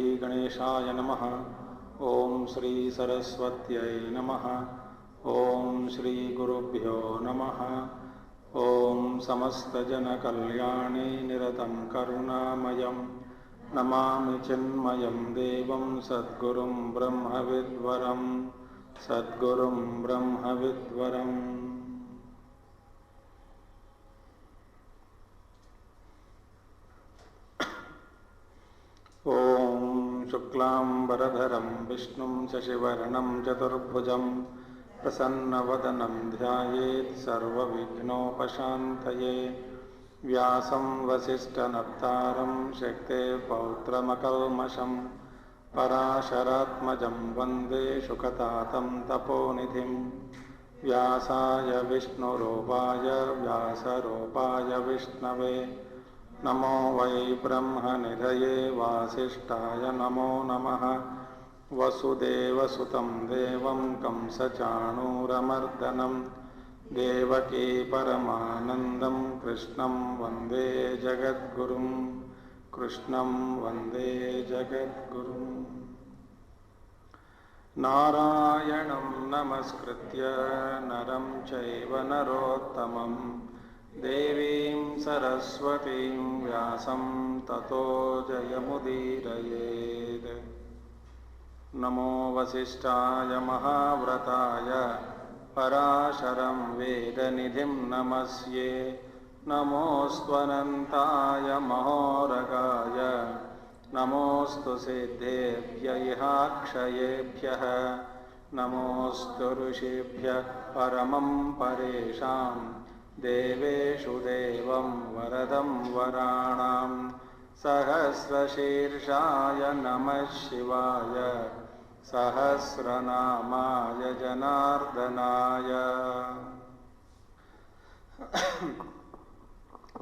Shri Ganeshaya Namaha. Om Shri Saraswatyai Namaha. Om Shri Gurubhyo Namaha. Om Samasta Jana Kalyani Niratam Karunamayam. Namami Chinmayam Devam Sadgurum Brahmavidvaram. Sadgurum Brahmavidvaram. Om Shuklam Varadharam Vishnum Shashivaranam Chaturbhujam Prasannavadanam Dhyayet Sarva Vignopashantaye Vyasam Vasishtanaptaram Shakte Pautramakalmasham Parasharatmajam Vande Shukatatam Taponidhim Vyasaya Vishnurupaya Vyasarupaya Vishnave Namo Vai Brahmanidhaye Vasishtaya Namo Namaha Vasudeva Sutam Devam Kamsachanuramardanam Devaki Paramanandam Krishnam Vande Jagadgurum Krishnam Vande Jagadgurum Narayanam Namaskritya Naram Chaiva Narottamam Devim Saraswatim Vyasam Tato Jayamudirayed Namo Vasishtaya Mahābhārataya Parāsharam Vedanidhim Namasye Namostvanantaya Mahoragaya Namostu Siddhebhya Yakṣayebhya Namostu Rishibhya Paramam Paresham Deveshu Devam Varadam Varanam Sahasrashirshaya Namah Shivaya Sahasranamaya Janardanaya.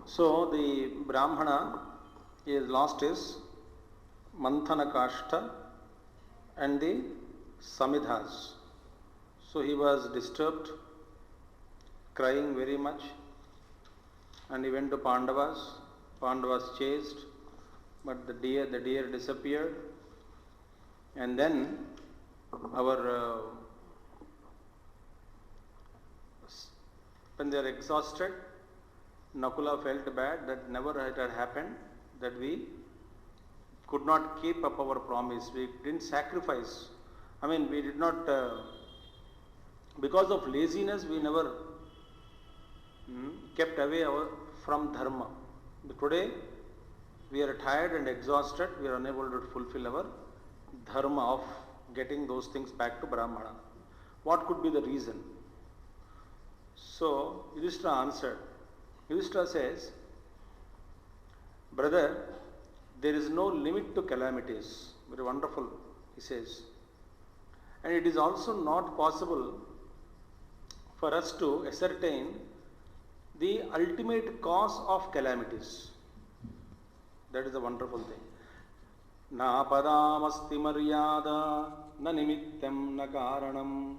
So the Brahmana is lost his Manthana Kashta and the Samidhas. So he was disturbed, crying very much, and he went to Pandavas. Pandavas chased, but the deer disappeared. And then when they are exhausted, Nakula felt bad that never it had happened, that we could not keep up our promise. We didn't sacrifice. We did not, because of laziness, we never kept away from dharma. Today, we are tired and exhausted. We are unable to fulfill our dharma of getting those things back to Brahmana. What could be the reason? So, Yudhishthira answered. Yudhishthira says, brother, there is no limit to calamities. Very wonderful, he says. And it is also not possible for us to ascertain the ultimate cause of calamities. That is a wonderful thing. Na padamasti maryada na nimittam na karanam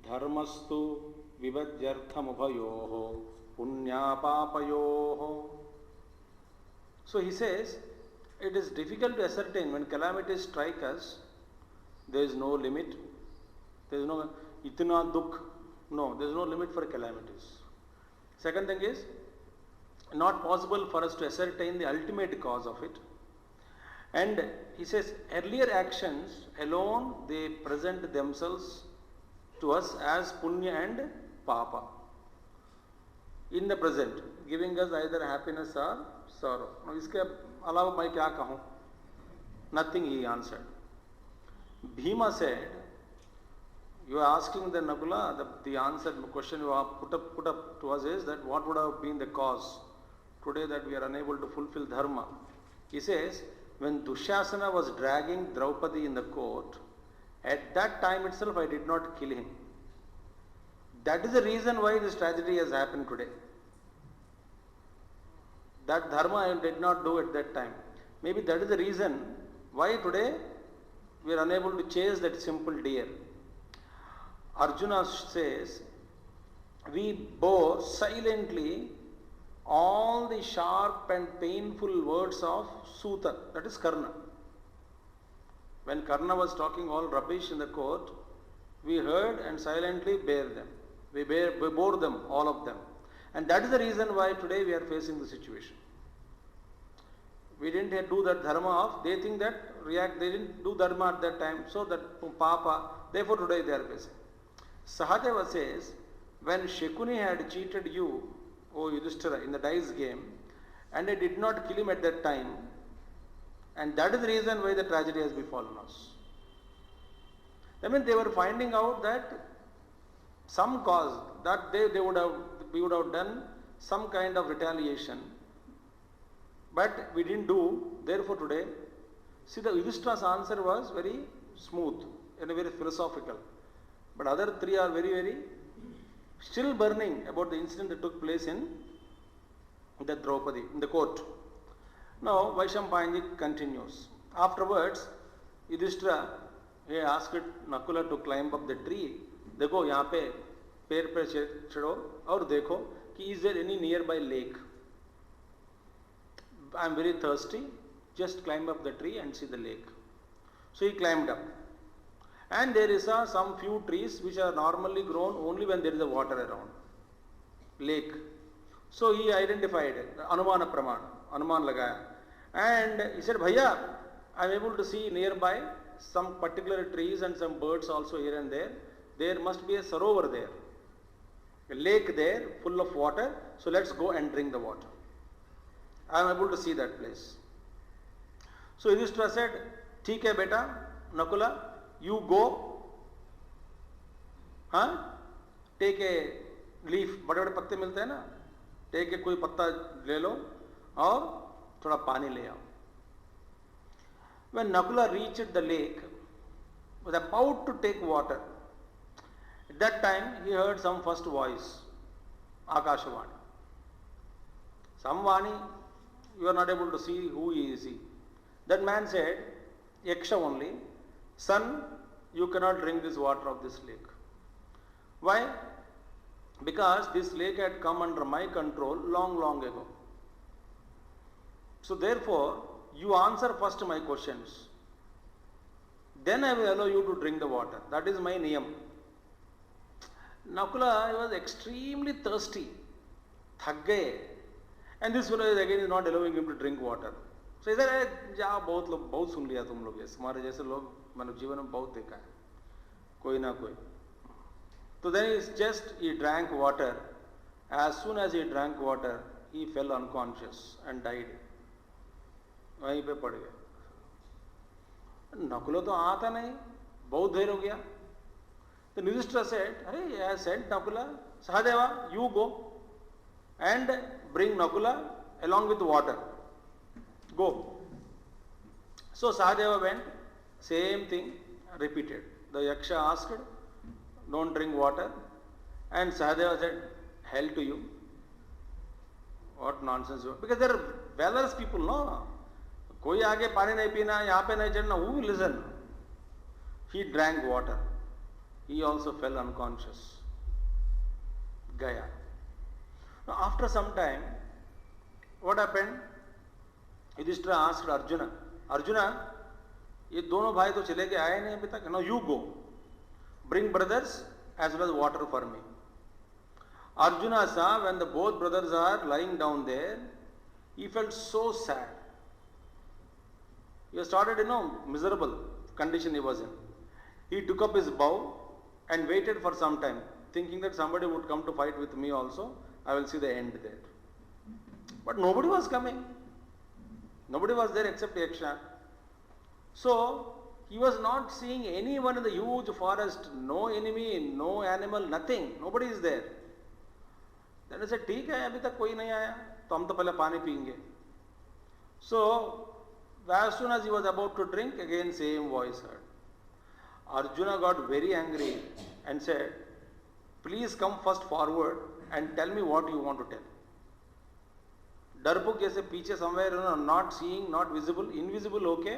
dharmastu vivajyartham ubhayoho punya papayoho. So he says, it is difficult to ascertain when calamities strike us. There is no limit. There is no itna dukh. No, there is no limit for calamities. Second thing is, not possible for us to ascertain the ultimate cause of it. And he says, earlier actions alone, they present themselves to us as punya and papa in the present, giving us either happiness or sorrow. Now, iske alawa main kya kahun? Nothing, he answered. Bhīṣma said, you are asking the Nakula, the answer, the question you have put up to us is that what would have been the cause today that we are unable to fulfill dharma? He says, when Dushasana was dragging Draupadi in the court, at that time itself I did not kill him. That is the reason why this tragedy has happened today. That dharma I did not do at that time. Maybe that is the reason why today we are unable to chase that simple deer. Arjuna says, we bore silently all the sharp and painful words of Suta, that is Karṇa. when Karṇa was talking all rubbish in the court, we heard and silently bear them. We bore them, all of them. And that is the reason why today we are facing the situation. We didn't do that dharma of, they think that they didn't do dharma at that time, so that papa, therefore today they are facing. Sahadeva says, when Shekuni had cheated you, O Yudhishthira, in the dice game, and I did not kill him at that time, and that is the reason why the tragedy has befallen us. I mean, they were finding out that some cause, that we would have done some kind of retaliation, but we didn't do, therefore today. See, the Yudhishthira's answer was very smooth and very philosophical. But other three are very, very still burning about the incident that took place in the Draupadi, in the court. Now, Vaishampayanji continues. Afterwards, Yudhishthira, he asked Nakula to climb up the tree. देखो यहाँ पे पेड़ पे चढ़ो और देखो कि is there any nearby lake? I am very thirsty. Just climb up the tree and see the lake. So he climbed up. And there is some few trees which are normally grown only when there is a water around. Lake. So he identified it. Anumana Praman. Anuman lagaya. And he said, Bhaiya, I am able to see nearby some particular trees and some birds also here and there. There must be a sarovar there. A lake there full of water. So let's go and drink the water. I am able to see that place. So Yudhishthira said, "ठीक है बेटा, Nakula, you go. Take a leaf, बड़े-बड़े पत्ते मिलते हैं ना, take a कोई पत्ता ले लो और थोड़ा पानी ले आओ." When Nakula reached the lake, was about to take water. At that time, he heard some first voice, Akashvani. Some Vani, you are not able to see who is he. That man said, Yakṣa only, "Son, you cannot drink this water of this lake." Why? Because this lake had come under my control long, long ago. So therefore, you answer first my questions. Then I will allow you to drink the water. That is my niyam. Nakula was extremely thirsty. Thak gaye. And this fellow is not allowing him to drink water. So he said, "जा बहुत सुन लिया तुम लोग ये, हमारे जैसे लोग मानव जीवन में बहुत देखा है, कोई ना कोई." So then he drank water. As soon as he drank water, he fell unconscious and died. वहीं पे पड़ गया. नकुला तो आता नहीं, बहुत देर हो गया. The Yudhishthira said, "Hey, I said Nakula, Sahadeva, you go and bring Nakula along with water. Go." So Sahadeva went, same thing repeated. The Yakṣa asked, "Don't drink water." And Sahadeva said, "Hell to you." What nonsense. Because they are valorous people, no? कोई आगे पानी नहीं पीना, यहाँ पे नहीं चढ़ना, who will listen? He drank water. He also fell unconscious. Gaya. Now after some time, what happened? Yudhishthira asked Arjuna, "Arjuna, ये दोनों भाई तो चले के आए नहीं अभी तक. Now you go. Bring brothers as well as water for me." Arjuna saw when the both brothers are lying down there, he felt so sad. He started, miserable condition he was in. He took up his bow and waited for some time, thinking that somebody would come to fight with me also. I will see the end there. But nobody was coming. Nobody was there except Yakṣa. So he was not seeing anyone in the huge forest, no enemy, no animal, nothing. Nobody is there. Then he said, "ठीक है, अभी तक कोई नहीं आया, तो हम तो पहले पानी पीएंगे." So as soon as he was about to drink, again same voice heard. Arjuna got very angry and said, "Please come first forward and tell me what you want to tell." Darpuk जैसे पीछे somewhere, not seeing, not visible, invisible, okay?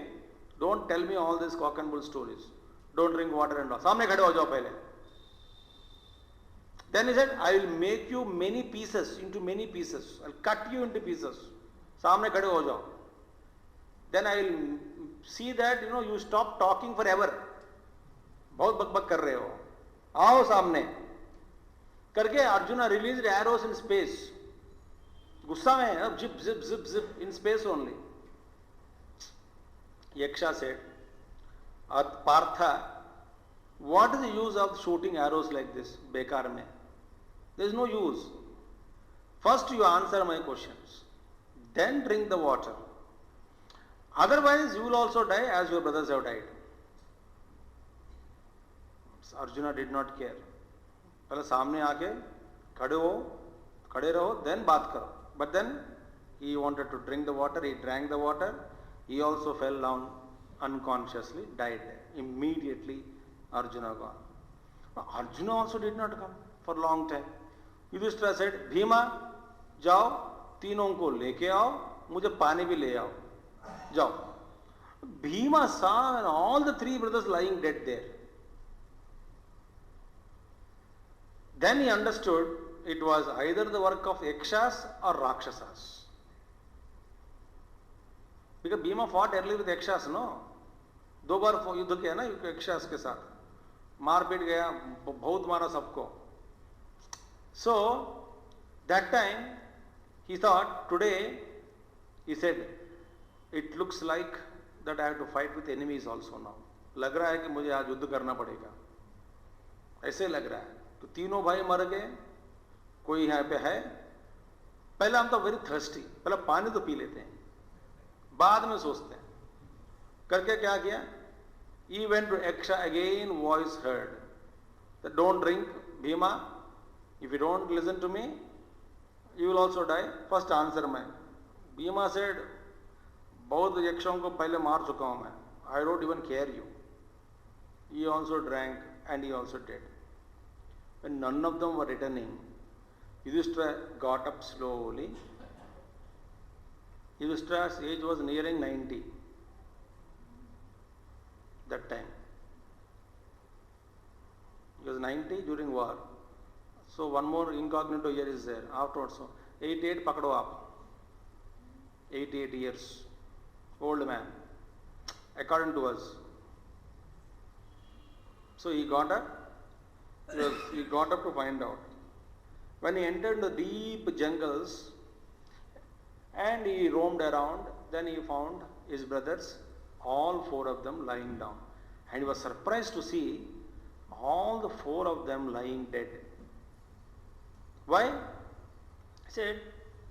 Don't tell me all these cock and bull stories. Don't drink water and all. सामने खड़े हो जाओ पहले. Then he said, "I will make you many pieces, into many pieces. I'll cut you into pieces. सामने खड़े हो जाओ. Then I will see that, you stop talking forever. बहुत बकबक कर रहे हो, आओ सामने करके arjuna released arrows in space. गुस्सा में अब zip zip zip zip in space only. Yakṣa said, Partha, what is the use of shooting arrows like this? Bekar mein. There is no use. First you answer my questions, then drink the water. Otherwise you will also die as your brothers have died. Arjuna did not care. पहले सामने आके खड़े रहो, then बात करो. But then he wanted to drink the water. He drank the water. He also fell down unconsciously, died. Immediately Arjuna gone. But Arjuna also did not come for a long time. Yudhishthira said, Bhīma, जाओ, तीनों को लेके आओ, मुझे पानी भी ले आओ, जाओ. Bhīma saw and all the three brothers lying dead there. Then he understood it was either the work of Yakshas or Rakshasas. Because Bhīma fought earlier with Yakshas, no? 2 बार युद्ध किया ना Yakshas के साथ, मार पीट गया, बहुत मारा सबको. So that time he thought, today, he said, it looks like that I have to fight with enemies also now. लग रहा है कि मुझे आज युद्ध करना पड़ेगा, ऐसे लग रहा है. तो तीनों भाई मर गए, कोई यहाँ पे है. पहले हम तो वेरी थर्स्टी, पहले पानी तो पी लेते हैं, बाद में सोचते हैं. करके क्या किया? He went to Yakṣa, again voice heard that don't drink, Bhīma, if you don't listen to me, you will also die. First answer मैं. Bhīma said, बहुत यक्षों को पहले मार चुका हूं मैं, I don't even care you. He also drank and he also did. When none of them were returning, Yudhishthira got up slowly. Yudhishthira's age was nearing 90 that time. He was 90 during war. So one more incognito year is there. Afterwards, so 88 pakdo aap. 88 years. Old man. According to us. So he got up. He got up to find out. When he entered the deep jungles and he roamed around, then he found his brothers, all 4 of them lying down. And he was surprised to see all the 4 of them lying dead. Why? He said,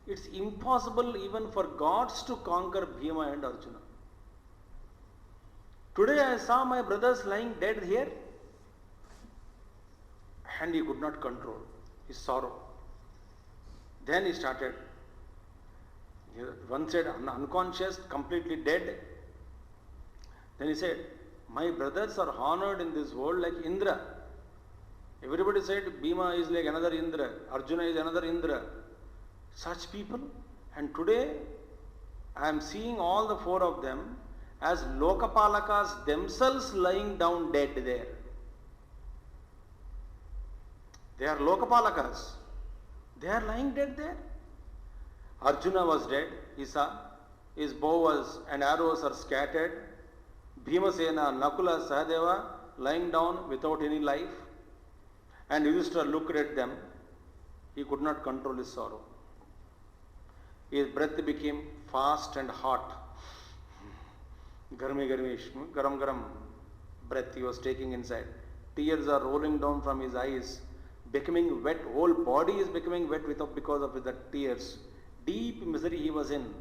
it's impossible even for gods to conquer Bhīma and Arjuna. Today I saw my brothers lying dead here, and he could not control his sorrow. Then he started, one said unconscious, completely dead. Then he said, my brothers are honored in this world like Indra. Everybody said Bhīma is like another Indra, Arjuna is another Indra. Such people, and today I am seeing all the 4 of them as Lokapalakas themselves lying down dead there. They are Lokapalakas. They are lying dead there. Arjuna was dead, he saw. His bow and arrows are scattered. Bhimasena, Nakula, Sahadeva lying down without any life. And Yudhishthira looked at them. He could not control his sorrow. His breath became fast and hot. Garam breath he was taking inside. Tears are rolling down from his eyes, becoming wet. Whole body is becoming wet because of the tears. Deep misery he was in.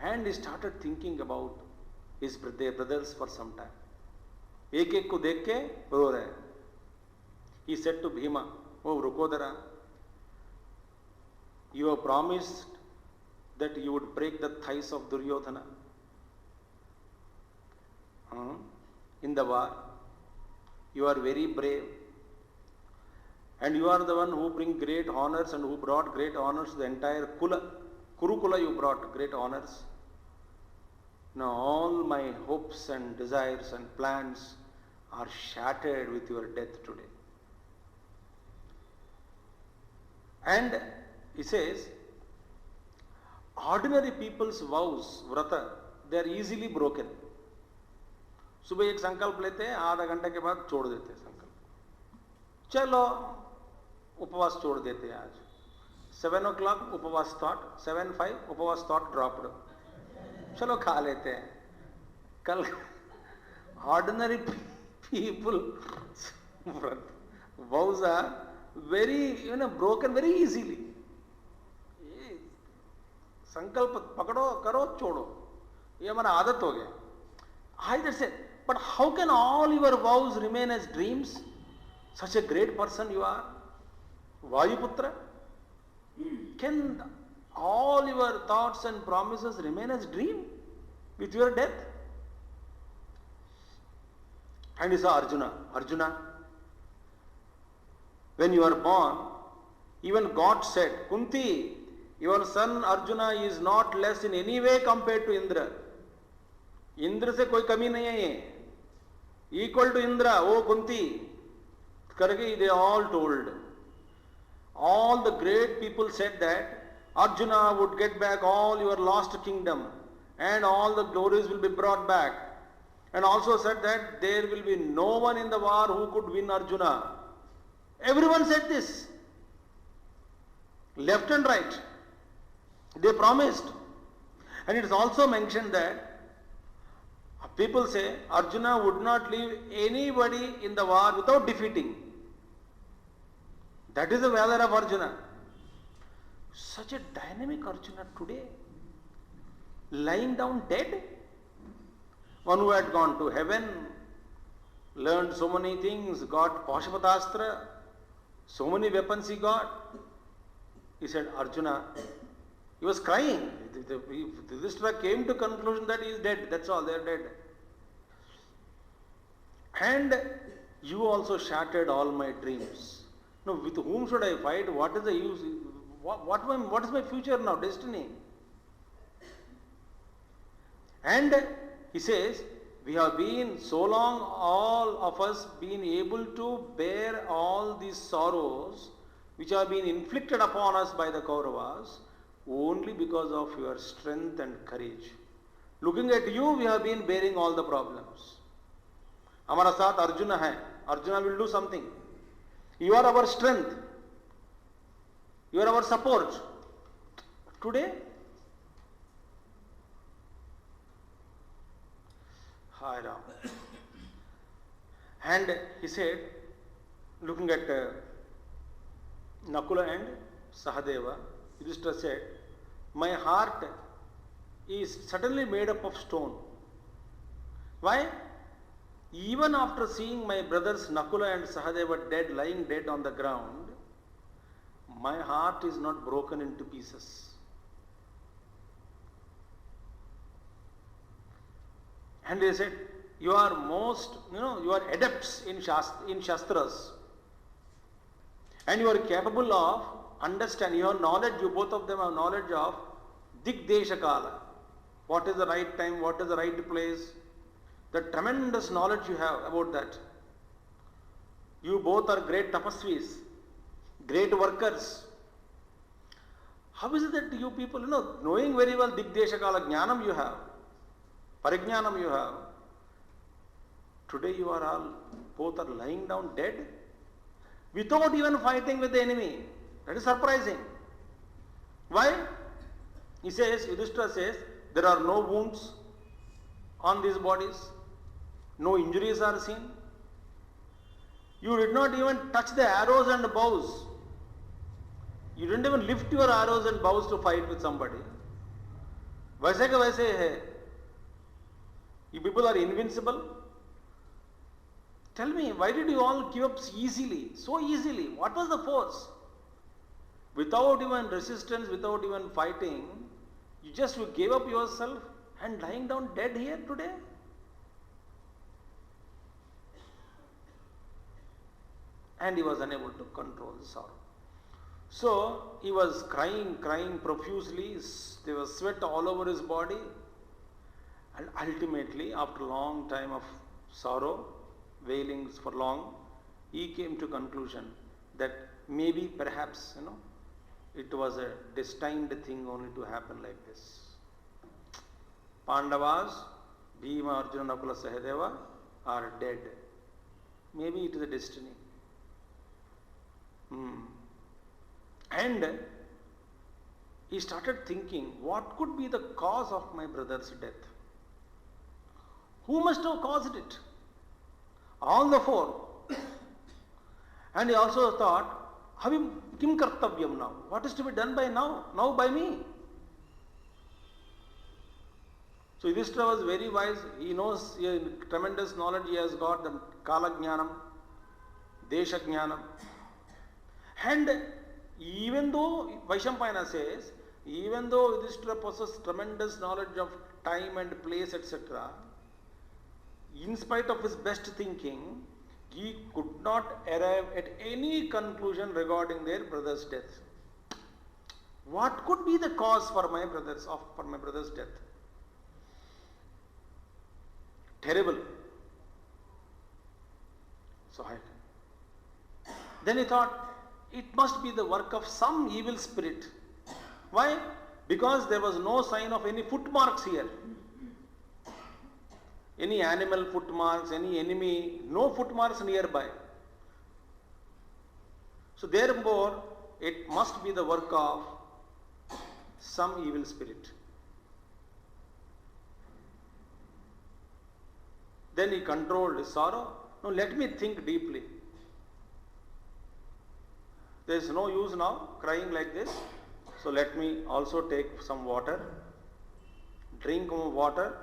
And he started thinking about their brothers for some time. एक को देख के रो रहे. He said to Bhīma, oh Rukodara, you have promised that you would break the thighs of Duryodhana in the war. You are very brave. And you are the one who bring great honors and who brought great honors to the entire Kula. Kurukula you brought great honors. Now all my hopes and desires and plans are shattered with your death today. And he says, ordinary people's vows, vrata, they are easily broken. सुबह एक संकल्प लेते हैं, आधा घंटे के बाद छोड़ देते हैं संकल्प, चलो उपवास छोड़ देते हैं। आज 7 o'clock उपवास थॉट, 7:05 उपवास थॉट ड्रॉप्ड, चलो खा लेते हैं। कल ordinary people vows are very broken very easily. संकल्प पकड़ो, करो, छोड़ो, ये हमारा आदत हो गया। I just said, but how can all your vows remain as dreams? Such a great person you are, Vayuputra. Can all your thoughts and promises remain as dream with your death? And he saw Arjuna. Arjuna, when you are born, even God said, Kunti, your son Arjuna is not less in any way compared to Indra. Indra से कोई कमी नहीं है, ये equal to Indra, ओ कुंती करके they all told. All the great people said that Arjuna would get back all your lost kingdom and all the glories will be brought back, and also said that there will be no one in the war who could win Arjuna. Everyone said this, left and right. They promised. And it is also mentioned that people say Arjuna would not leave anybody in the war without defeating. That is the valor of Arjuna. Such a dynamic Arjuna today, lying down dead. One who had gone to heaven, learned so many things, got Pashupatastra, so many weapons he got. He said, Arjuna, he was crying. Yudhishthira came to conclusion that he is dead. That's all, they are dead. And you also shattered all my dreams. Now, with whom should I fight? What is the use? What is my future now? Destiny. And he says, we have been so long, all of us, been able to bear all these sorrows which have been inflicted upon us by the Kauravas only because of your strength and courage. Looking at you, we have been bearing all the problems. हमारा साथ अर्जुन है. Arjuna will do something. You are our strength. You are our support. Today, Hi Ram. And he said, looking at Nakula and Sahadeva, Yudhishthira said, my heart is suddenly made up of stone. Why? Even after seeing my brothers Nakula and Sahadeva dead, lying dead on the ground, my heart is not broken into pieces. And they said, you are you are adepts in Shastras. And you are capable of understanding, you have knowledge, you both of them have knowledge of Digdesha Kala. What is the right time, what is the right place. The tremendous knowledge you have about that. You both are great tapasvis, great workers. How is it that you people, knowing very well Digdesha Kala, Jnanam you have, Parajnanam you have, today you are all, both are lying down dead without even fighting with the enemy. That is surprising. Why? He says, Yudhishthira says, there are no wounds on these bodies, no injuries are seen. You did not even touch the arrows and bows. You didn't even lift your arrows and bows to fight with somebody. वैसे का वैसे है. You people are invincible. Tell me, why did you all give up easily, so easily? What was the force? Without even resistance, without even fighting, you gave up yourself and lying down dead here today? And he was unable to control the sorrow. So he was crying profusely. There was sweat all over his body. And ultimately, after a long time of sorrow, wailings for long, he came to conclusion that maybe, perhaps, it was a destined thing only to happen like this. Pandavas, Bhīma, Arjuna, Nakula, Sahadeva, are dead. Maybe it is a destiny. And he started thinking, what could be the cause of my brother's death? Who must have caused it? All the four. And he also thought, kim kartavyam now? What is to be done by now? Now by me. So Yudhishthira was very wise. He knows tremendous knowledge he has got, the Kala Jnanam, Desha Jnanam. And even though, Vaishampayana says, even though Yudhishthira possesses tremendous knowledge of time and place, etc., in spite of his best thinking, he could not arrive at any conclusion regarding their brother's death. What could be the cause for my brother's death? Terrible. Then he thought, it must be the work of some evil spirit. Why? Because there was no sign of any footmarks here. Any animal footmarks, any enemy, no footmarks nearby. So therefore, it must be the work of some evil spirit. Then he controlled his sorrow. Now let me think deeply. There is no use now crying like this. So let me also take some water, drink more water,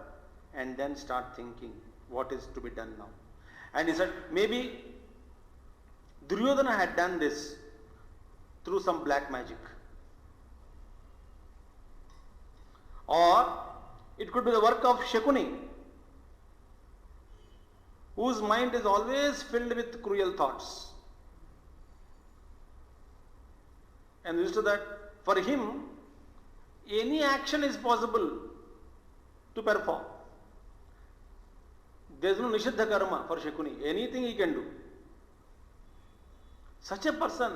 and then start thinking what is to be done now. And he said, maybe Duryodhana had done this through some black magic. Or it could be the work of Shakuni, whose mind is always filled with cruel thoughts. And used to that, for him, any action is possible to perform. There is no Nishiddha karma for Shakuni. Anything he can do. Such a person,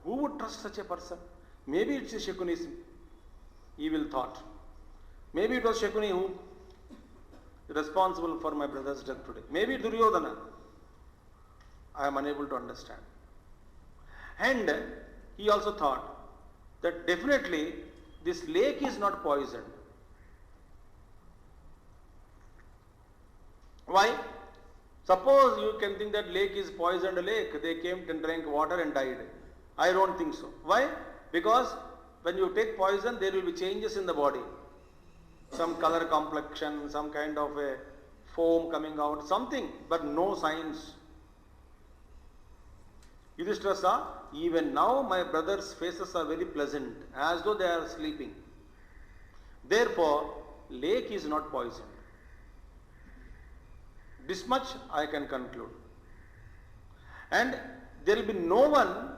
who would trust such a person? Maybe it's Shakuni's evil thought. Maybe it was Shakuni who is responsible for my brother's death today. Maybe Duryodhana. I am unable to understand. And he also thought that definitely this lake is not poisoned. Why? Suppose you can think that lake is poisoned lake. They came and drank water and died. I don't think so. Why? Because when you take poison, there will be changes in the body. Some color complexion, some kind of a foam coming out, something, but no signs. Yudhishthira saw, even now my brothers' faces are very pleasant, as though they are sleeping. Therefore, lake is not poisoned. This much I can conclude. And there will be no one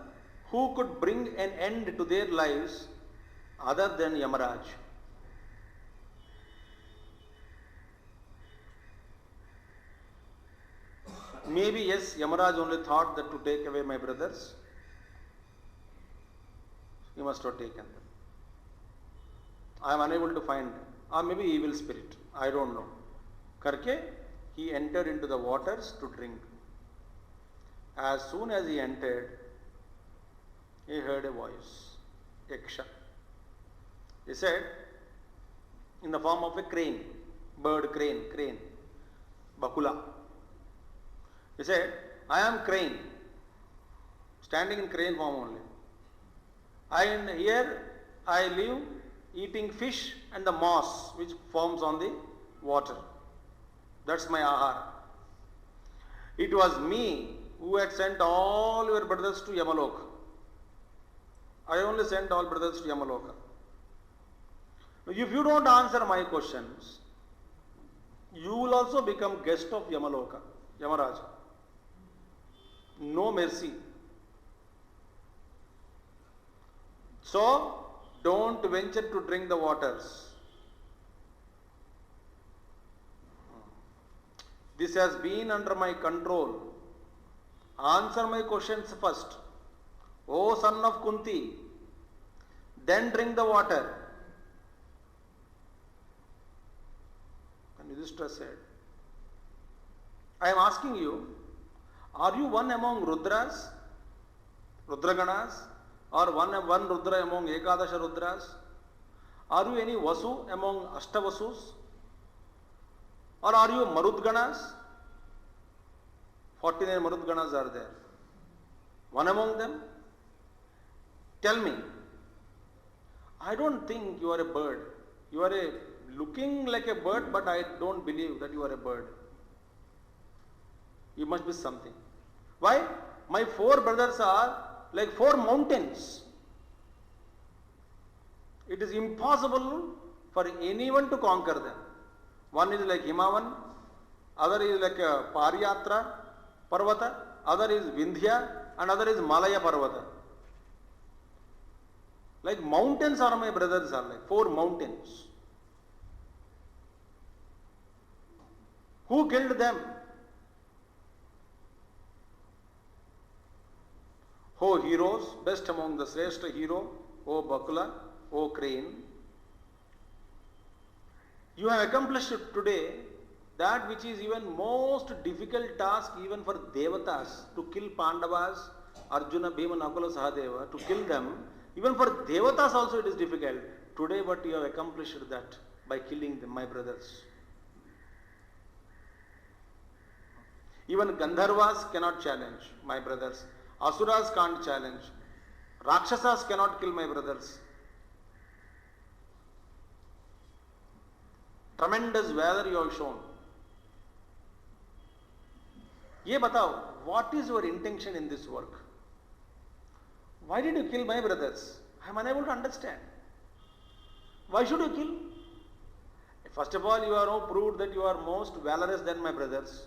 who could bring an end to their lives other than Yamaraj. Maybe yes, Yamaraj only thought that to take away my brothers. He must have taken them. I am unable to find them. Or maybe evil spirit. I don't know. Karke, he entered into the waters to drink. As soon as he entered, he heard a voice. Yakṣa. He said, in the form of a crane, bird crane, Bakula. He said, I am crane, standing in crane form only. And here I live eating fish and the moss which forms on the water. That's my ahar. It was me who had sent all your brothers to Yamaloka. I only sent all brothers to Yamaloka. If you don't answer my questions, you will also become guest of Yamaloka, Yamaraja. No mercy. So, don't venture to drink the waters. This has been under my control. Answer my questions first. O son of Kunti, then drink the water. And Yudhishthira said, I am asking you, are you one among Rudras, Rudraganas, or one Rudra among Ekadasha Rudras? Are you any Vasu among Ashtavasus? Or are you Marudganas? 49 Marudganas are there. One among them? Tell me. I don't think you are a bird. You are looking like a bird, but I don't believe that you are a bird. You must be something. Why? My 4 brothers are like 4 mountains. It is impossible for anyone to conquer them. One is like Himavan, other is like Paryatra Parvata, other is Vindhya, and other is Malaya Parvata. Like mountains are my brothers, are like 4 mountains. Who killed them? O heroes, best among the Sreshta hero, O Bakula, O Crane. You have accomplished today that which is even most difficult task even for Devatas, to kill Pandavas, Arjuna, Bhīma, Nakula, Sahadeva, to kill them. Even for Devatas also it is difficult. Today but you have accomplished that by killing them, my brothers. Even Gandharvas cannot challenge, my brothers. Asuras can't challenge. Rakshasas cannot kill, my brothers. Tremendous valor you have shown. Ye batao, what is your intention in this work? Why did you kill my brothers? I am unable to understand. Why should you kill? First of all, you are now proved that you are most valorous than my brothers.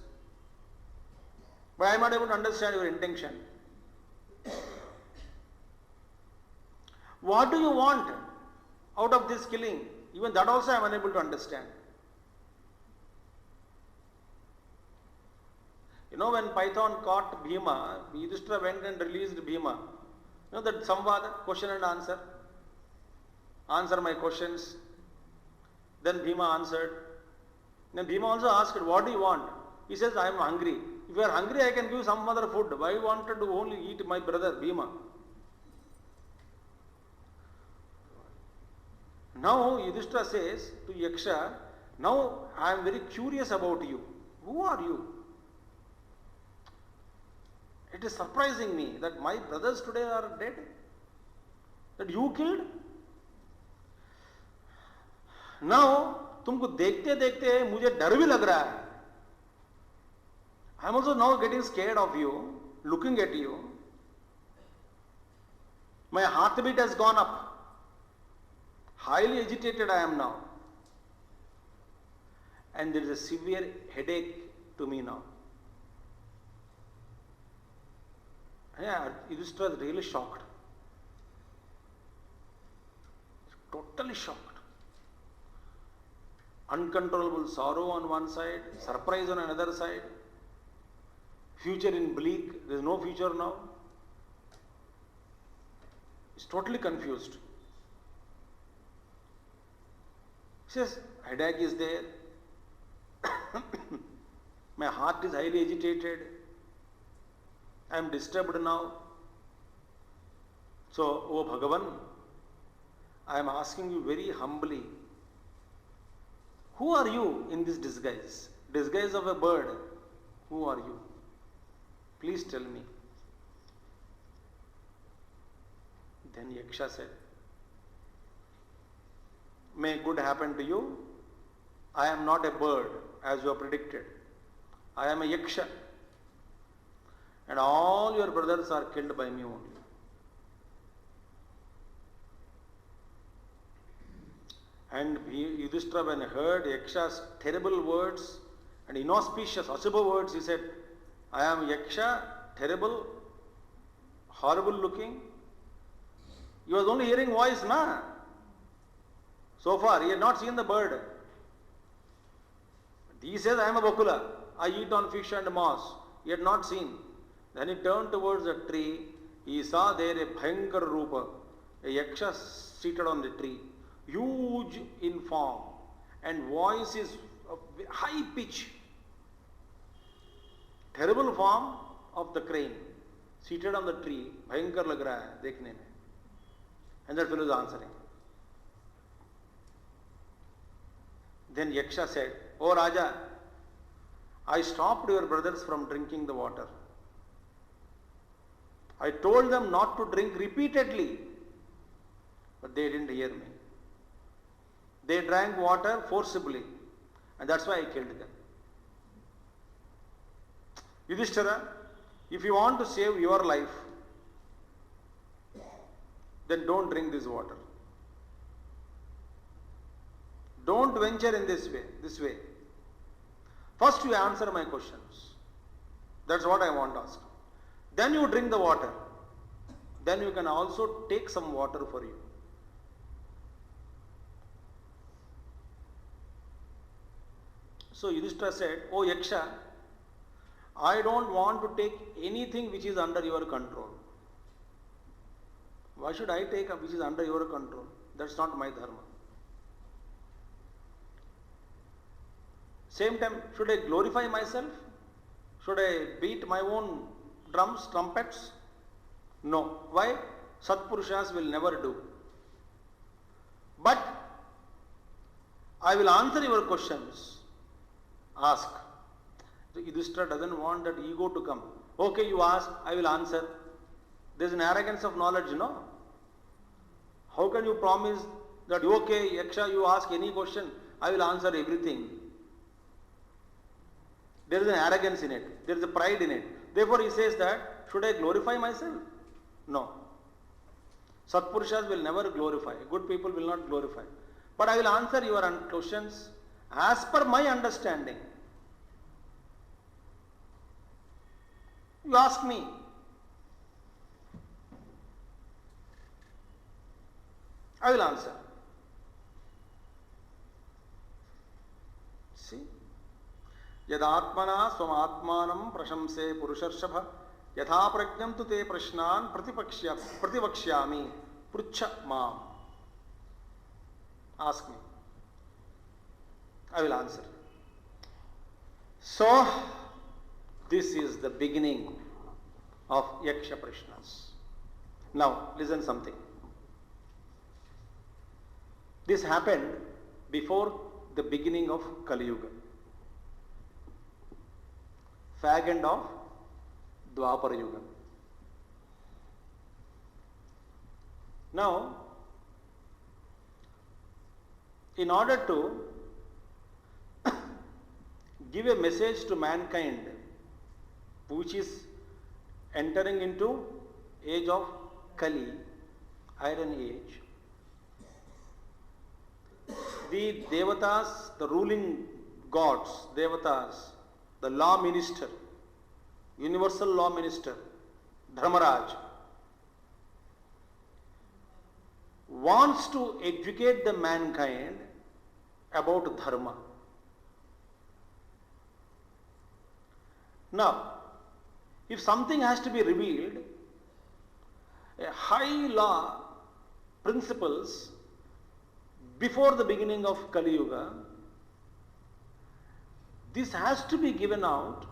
But I am not able to understand your intention. What do you want out of this killing? Even that also I am unable to understand. You know, when Python caught Bhīma, Yudhishthira went and released Bhīma. You know that Samvada, question and answer. Answer my questions. Then Bhīma answered. Then Bhīma also asked, what do you want? He says, I am hungry. If you are hungry, I can give some other food. Why you wanted to only eat my brother Bhīma? Now Yudhishthira says to Yakṣa, now I am very curious about you. Who are you? It is surprising me that my brothers today are dead. That you killed. Now तुमको देखते देखते मुझे डर भी लग रहा है. I am also now getting scared of you, looking at you. My heartbeat has gone up. Highly agitated I am now. And there is a severe headache to me now. Yeah, Yudhishthira is really shocked. Totally shocked. Uncontrollable sorrow on one side, surprise on another side. Future in bleak, there is no future now. He is totally confused. He says, headache is there. My heart is highly agitated. I am disturbed now. So, O Bhagavan, I am asking you very humbly, who are you in this disguise? Disguise of a bird. Who are you? Please tell me. Then Yakṣa said, may good happen to you. I am not a bird as you have predicted. I am a Yakṣa. And all your brothers are killed by me only. And Yudhishthira, when he heard Yakṣa's terrible words and inauspicious, Asubha words, he said, I am Yakṣa, terrible, horrible looking. He was only hearing voice, na? So far, he had not seen the bird. He says, I am a Bakula. I eat on fish and moss. He had not seen. Then he turned towards a tree. He saw there a Bhayankara Rupa, a Yakṣa seated on the tree, huge in form, and voice is of high pitch. terrible form of the crane, seated on the tree, bhayankar lag raha hai dekhne mein. And that fellow is answering. Then Yakṣa said, "O Raja, I stopped your brothers from drinking the water. I told them not to drink repeatedly, but they didn't hear me. They drank water forcibly, and that's why I killed them. Yudhishthira, if you want to save your life, then don't drink this water. Don't venture in this way. First you answer my questions. That's what I want to ask. Then you drink the water. Then you can also take some water for you." So Yudhishthira said, "O Yakṣa, I don't want to take anything which is under your control. Why should I take which is under your control? That's not my dharma. Same time, should I glorify myself? Should I beat my own drums, trumpets? No. Why? Satpurushas will never do. But I will answer your questions. Ask." So Yudhishthira doesn't want that ego to come. Okay, you ask, I will answer. There is an arrogance of knowledge, no? How can you promise that, okay, Yakṣa, you ask any question, I will answer everything? There is an arrogance in it. There is a pride in it. Therefore he says that, should I glorify myself? No. Satpurushas will never glorify. Good people will not glorify. But I will answer your questions as per my understanding. You ask me. I will answer. See? Yadatmana swamatmanam prashamse purusharshapha yatha prajnam tu te prashnan prativakshyami pruchha mam. Ask me. I will answer. So, this is the beginning of Yakṣa Prashnas. Now, listen something. This happened before the beginning of Kali Yuga. Fag end of Dwapara Yuga. Now, in order to give a message to mankind which is entering into age of Kali, Iron Age, the Devatas, the ruling gods, Devatas, the law minister, universal law minister, Dharmaraj, wants to educate the mankind about dharma. Now, if something has to be revealed, a high law principles before the beginning of Kali Yuga, this has to be given out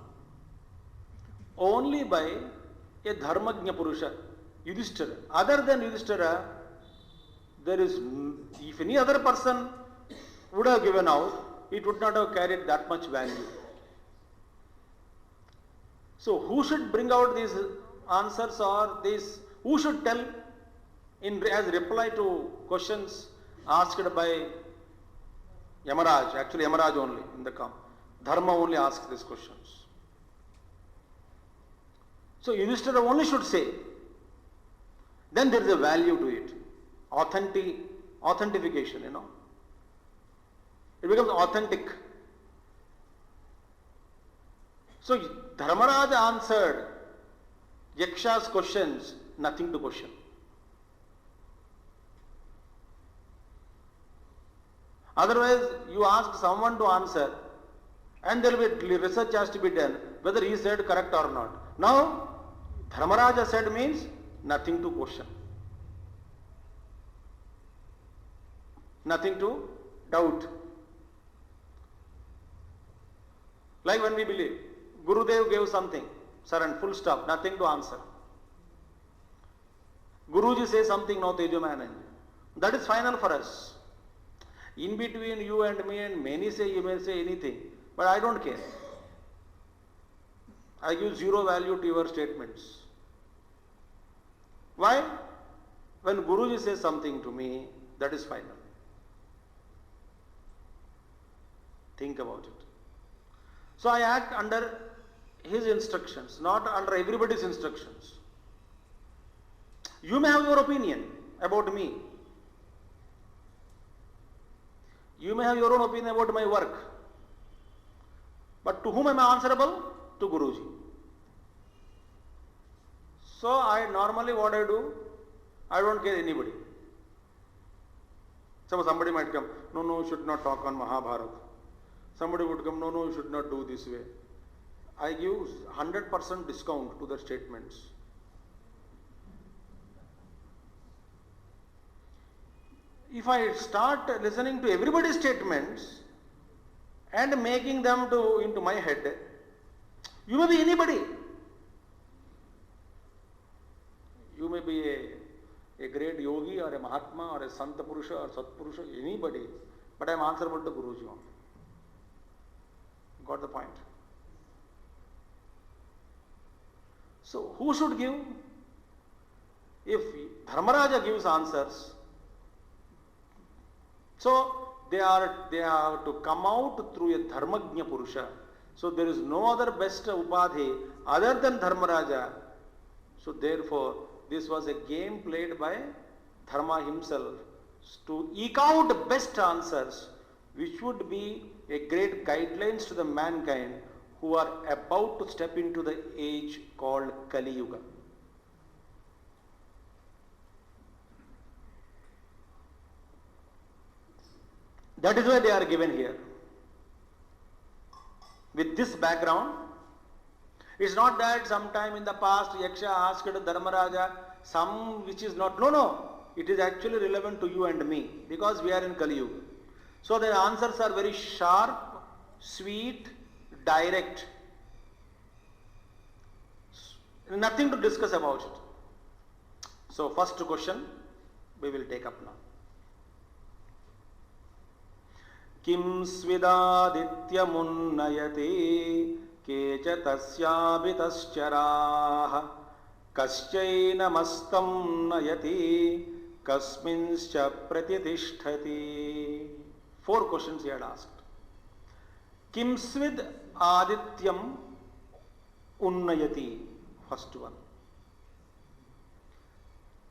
only by a Dharmajna Purusha, Yudhishthira. Other than Yudhishthira, there is, if any other person would have given out, it would not have carried that much value. So who should bring out these answers, or this, who should tell as reply to questions asked by Yamaraj, actually Yamaraj only in the camp. Dharma only asks these questions. So Yudhishthira only should say. Then there is a value to it. Authentication, you know. It becomes authentic. So Dharmaraj answered Yakṣa's questions, nothing to question. Otherwise, you ask someone to answer, and there will be research has to be done whether he said correct or not. Now, Dharmaraja said means nothing to question, nothing to doubt. Like when we believe, Gurudev gave something, sir, and full stop, nothing to answer. Guruji says something, no tejo manage. That is final for us. In between you and me and many say, you may say anything, but I don't care. I give zero value to your statements. Why? When Guruji says something to me, that is final. Think about it. So I act under his instructions, not under everybody's instructions. You may have your opinion about me. You may have your own opinion about my work. But to whom am I answerable? To Guruji. So I normally what I do, I don't care anybody. Somebody might come, no, you should not talk on Mahābhārata. Somebody would come, no, you should not do this way. I give 100% discount to the statements. If I start listening to everybody's statements and making them into my head, you may be anybody. You may be a great yogi or a Mahatma or a Santa Purusha or Satpurusha, anybody, but I am answerable to Guruji only. Got the point? So who should give? If Dharmaraja gives answers, so they are to come out through a Dharmajna Purusha. So there is no other best upadhi other than Dharmaraja. So therefore, this was a game played by Dharma himself to eke out best answers, which would be a great guidelines to the mankind who are about to step into the age called Kali Yuga. That is why they are given here. With this background, it's not that sometime in the past Yakṣa asked Dharmaraja some which is not. No. It is actually relevant to you and me because we are in Kali Yuga. So the answers are very sharp, sweet, direct. Nothing to discuss about it. So first question we will take up now. Kim svidadityam unnayati kecha tasyabitaschaраः kaschainamastam nayati kasminscha pratitishthati. 4 questions he had asked. Kim svid adityam unnayati, first one.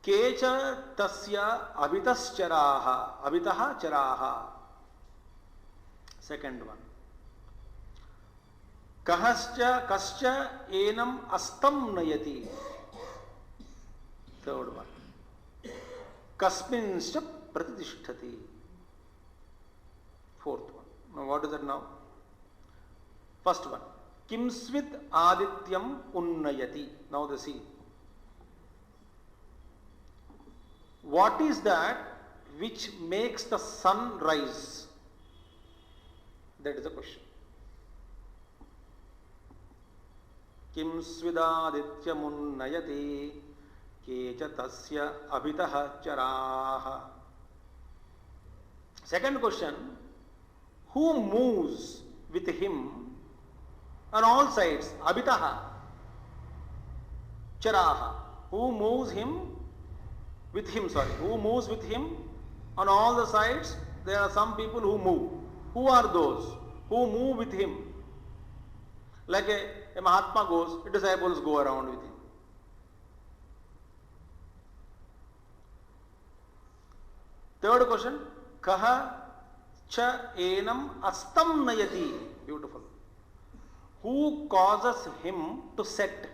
Kecha tasya abitascharaha, abitaha charaha, second one. Kascha enam astam nayati, third one. Kasminscha pratitishthati, fourth one. Now what is that now? First one. Kimsvit adityam unnayati. Now the see. What is that which makes the sun rise? That is the question. Kimsvit adityam unnayati kecha tasya abhitaha charaha. Second question. Who moves with him on all sides? Abhitaha charaha. Who moves him with him, who moves with him on all the sides? There are some people who move. Who are those who move with him? Like a Mahatma goes, disciples go around with him. Third question. Kaha cha enam astam nayati. Beautiful. Who causes him to set?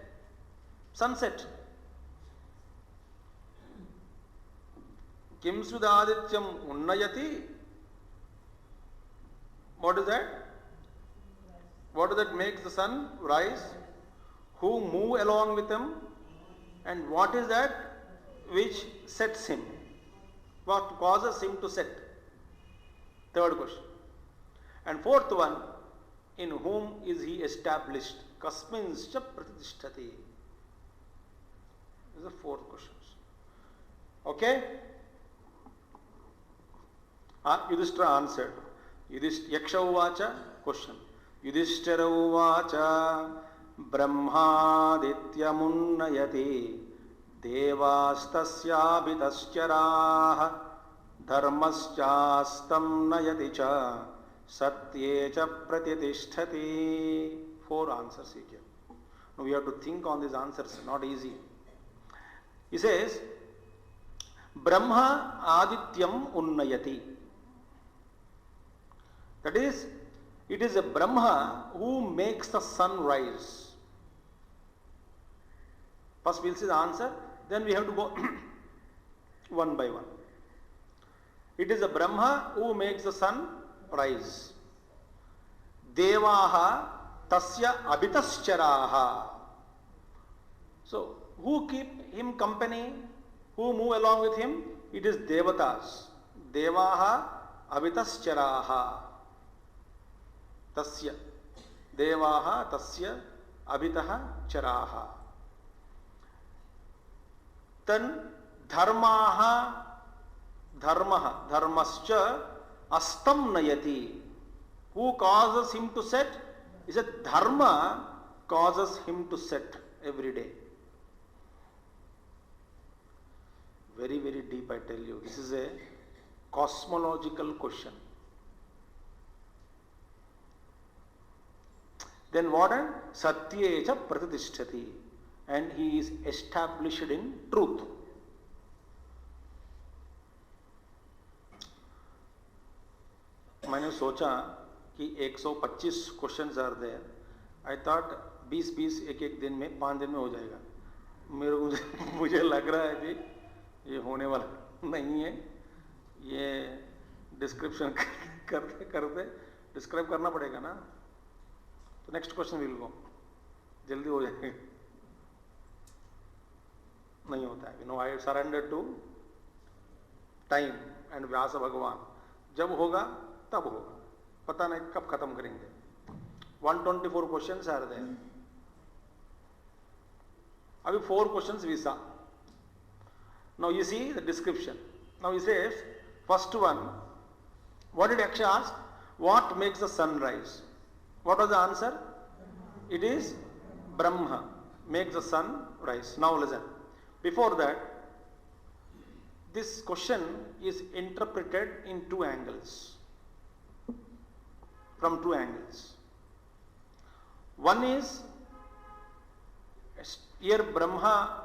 Sunset. Kim sudadityam unnayati. What is that? What is that makes the sun rise? Who move along with him? And what is that which sets him? What causes him to set? Third question. And fourth one, in whom is he established? kasminscha pratitishthati? This is the fourth question. Okay? Yudhishthira answered. Yakṣa uvacha, question. Yudhishthira uvacha brahmādityamunnayati devāstasyābhitaścharaः dharmaśchāstam nayati ca satye ca pratitishthati. 4 answers he gave. Now we have to think on these answers, not easy. He says, Brahma Adityam Unnayati. That is, it is a Brahma who makes the sun rise. First we will see the answer, then we have to go one by one. It is a Brahma who makes the sun rise. Devaha tasya abhitaścharaha. So, who keep him company? Who move along with him? It is Devatas. Devaha abhitaścharaha. Tasya. Devaha tasya abhitaha charaha. Then dharmaha dharmascha astam nayati. Who causes him to set? Is a dharma causes him to set every day. Very, very deep, I tell you. This is a cosmological question. Then what? Satyecha pratitishthati. And he is established in truth. मैंने सोचा कि 125 questions are there. I thought 20 एक दिन में 5 दिन में हो जाएगा. मुझे लग रहा है जी ये होने वाला नहीं है. ये डिस्क्रिप्शन करते डिस्क्राइब करना पड़ेगा ना. तो नेक्स्ट क्वेश्चन विल गो. जल्दी हो जाएगा. नहीं होता है. No, I surrender to time and Vyas Bhagwan. जब होगा तब होगा, पता नहीं कब खत्म करेंगे. 124 क्वेश्चंस आर देयर. अभी 4 questions we saw. Now you see the description. Now he says, first one, what did Yakṣa ask? What makes the sun rise? What was the answer? It is Brahma makes the sun rise. Now listen. Before that, this question is interpreted in 2 angles. From 2 angles. One is, here Brahma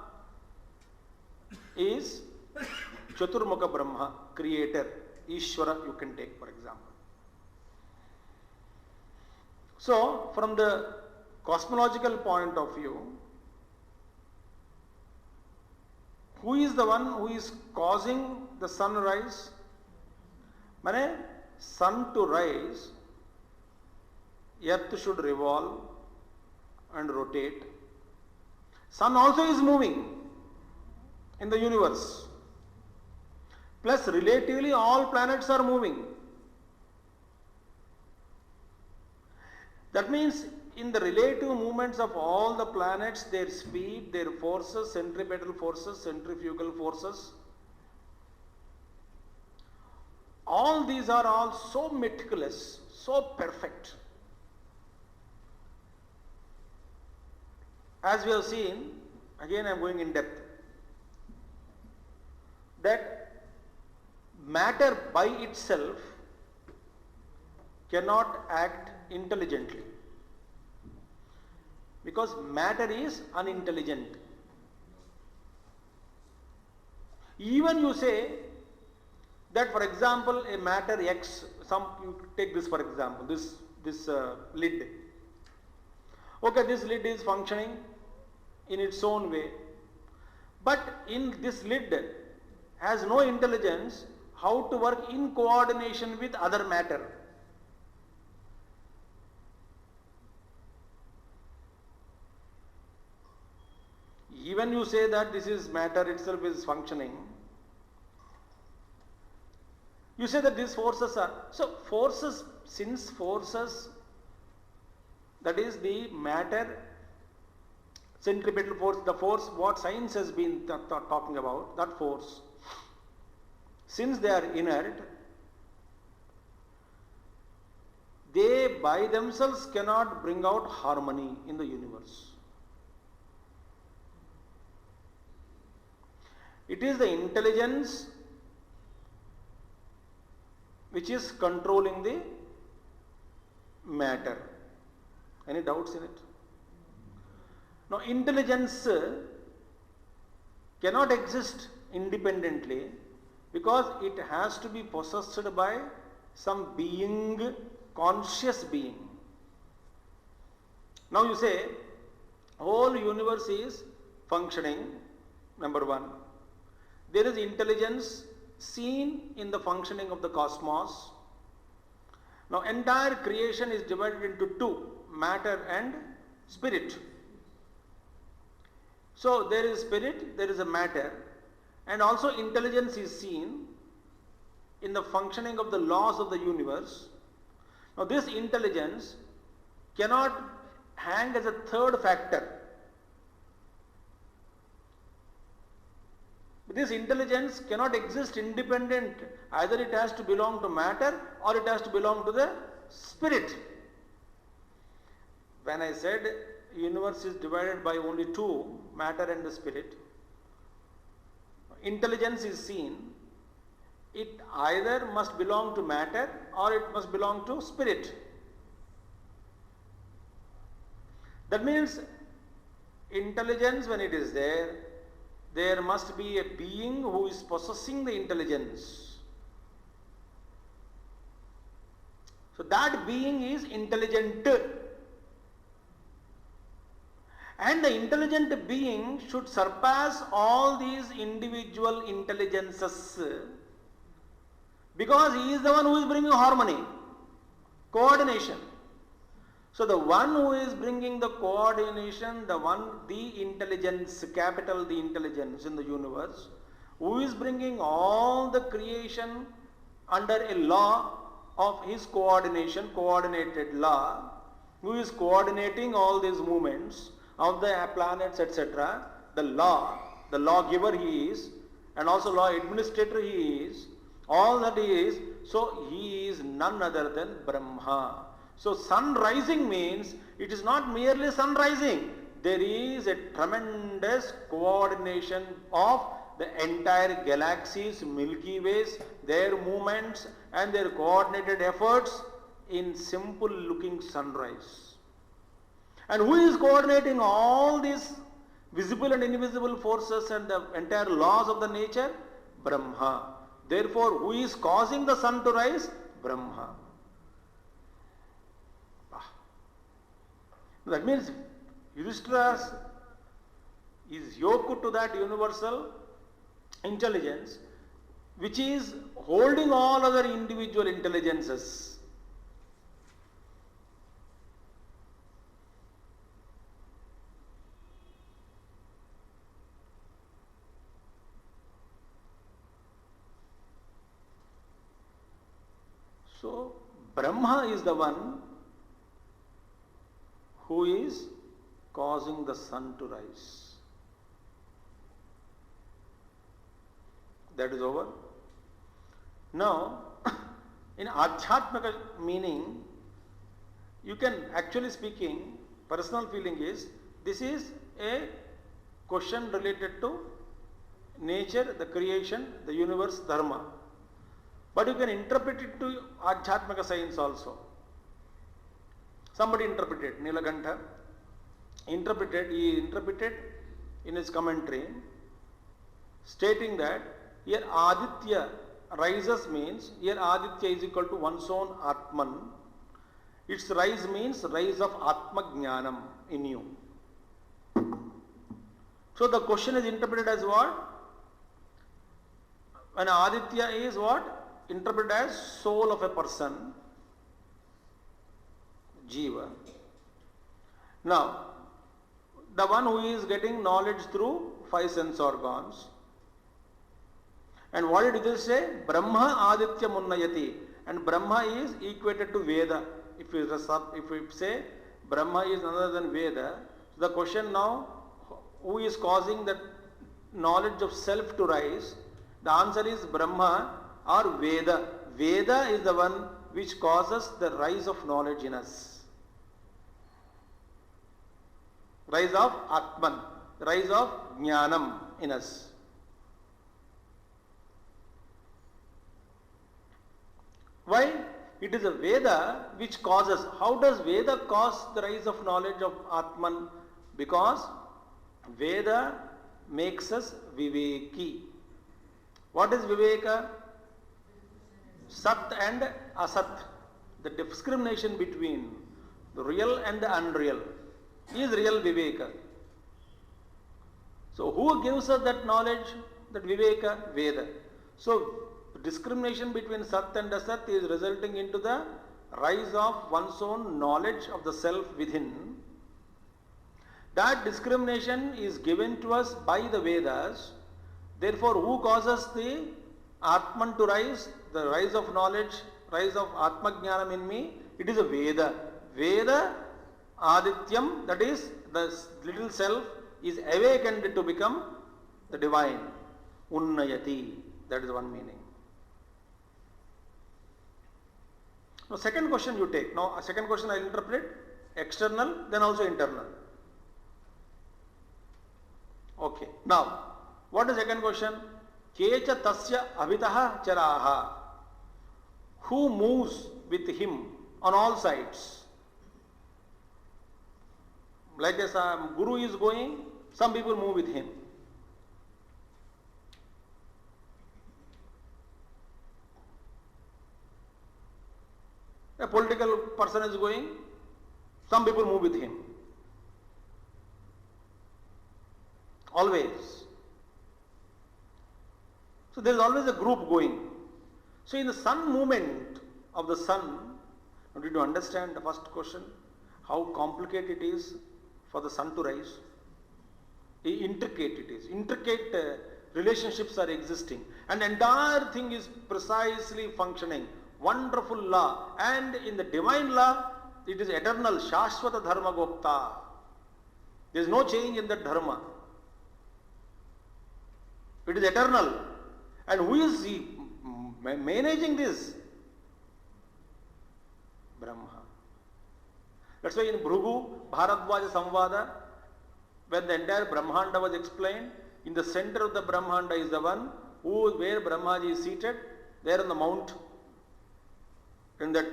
is Chaturmukha Brahma, creator, Ishvara you can take for example. So, from the cosmological point of view, who is the one who is causing the sunrise? Mane, sun to rise, earth should revolve and rotate. Sun also is moving in the universe. Plus relatively all planets are moving. That means in the relative movements of all the planets, their speed, their forces, centripetal forces, centrifugal forces, all these are all so meticulous, so perfect. As we have seen, again I am going in depth, that matter by itself cannot act intelligently, because matter is unintelligent. Even you say that, for example, a matter X, you take this for example, this lid. Okay, this lid is functioning in its own way, but in this lid has no intelligence how to work in coordination with other matter. Even you say that this is matter itself is functioning, you say that these forces are, so forces, since forces, that is the matter centripetal force, the force what science has been talking about, that force, since they are inert, they by themselves cannot bring out harmony in the universe. It is the intelligence which is controlling the matter. Any doubts in it? Now, intelligence cannot exist independently because it has to be possessed by some being, conscious being. Now you say, whole universe is functioning, number one. There is intelligence seen in the functioning of the cosmos. Now entire creation is divided into two, matter and spirit. So there is spirit, there is a matter, and also intelligence is seen in the functioning of the laws of the universe. Now this intelligence cannot hang as a third factor. This intelligence cannot exist independent. Either it has to belong to matter or it has to belong to the spirit. When I said universe is divided by only two, matter and the spirit, intelligence is seen. It either must belong to matter or it must belong to spirit. That means intelligence, when it is there must be a being who is possessing the intelligence. So that being is intelligent. And the intelligent being should surpass all these individual intelligences, because he is the one who is bringing harmony, coordination. So the one who is bringing the coordination, the intelligence, capital the intelligence in the universe, who is bringing all the creation under a law of his coordination, coordinated law, who is coordinating all these movements of the planets, etc. The lawgiver he is, and also law administrator he is, all that he is. So he is none other than Brahma. So sun rising means it is not merely sun rising. There is a tremendous coordination of the entire galaxies, Milky Ways, their movements and their coordinated efforts in simple looking sunrise. And who is coordinating all these visible and invisible forces and the entire laws of the nature? Brahma. Therefore, who is causing the sun to rise? Brahma. That means Yudhishthira is yoked to that universal intelligence which is holding all other individual intelligences. So Brahma is the one who is causing the sun to rise. That is over. Now, in Adhyatmika meaning, you can actually speaking, personal feeling is, this is a question related to nature, the creation, the universe, dharma. But you can interpret it to Adhyatmika science also. Somebody interpreted, Nilakantha he interpreted in his commentary, stating that here Aditya rises means, here Aditya is equal to one's own Atman. Its rise means rise of Atma Jnanam in you. So the question is interpreted as what? When Aditya is what? Interpreted as soul of a person, Jiva. Now, the one who is getting knowledge through 5 sense organs. And what did this say? Brahma Aditya Munnayati. And Brahma is equated to Veda. If we say Brahma is other than Veda, the question now, who is causing that knowledge of self to rise? The answer is Brahma or Veda. Veda is the one which causes the rise of knowledge in us. Rise of Atman, rise of Jnanam in us. Why? It is a Veda which causes. How does Veda cause the rise of knowledge of Atman? Because Veda makes us Viveki. What is Viveka? Sat and Asat. The discrimination between the real and the unreal is real Viveka. So who gives us that knowledge, that Viveka? Veda. So discrimination between Sat and Asat is resulting into the rise of one's own knowledge of the self within. That discrimination is given to us by the Vedas. Therefore, who causes the Atman to rise, the rise of knowledge, rise of Atmajnanam in me? It is a Veda. Veda, Adityam, that is the little self, is awakened to become the divine. Unnayati, that is one meaning. Now, second question you take. Now, a second question I will interpret external, then also internal. Okay. Now, what is the second question? Kecha tasya abhitaha charaha. Who moves with him on all sides? Like as a guru is going, some people move with him. A political person is going, some people move with him. Always. So there is always a group going. So in the sun movement of the sun, now did you understand the first question? How complicated it is for the sun to rise? Intricate it is. Intricate relationships are existing. And the entire thing is precisely functioning. Wonderful law. And in the divine law, it is eternal. Shashvata dharma gopta. There is no change in that dharma. It is eternal. And who is managing this? Brahma. That's why in Bhrugu, Bharadvaja Samvada, when the entire Brahmanda was explained, in the center of the Brahmanda is the one where Brahmaji is seated, there on the mount, in that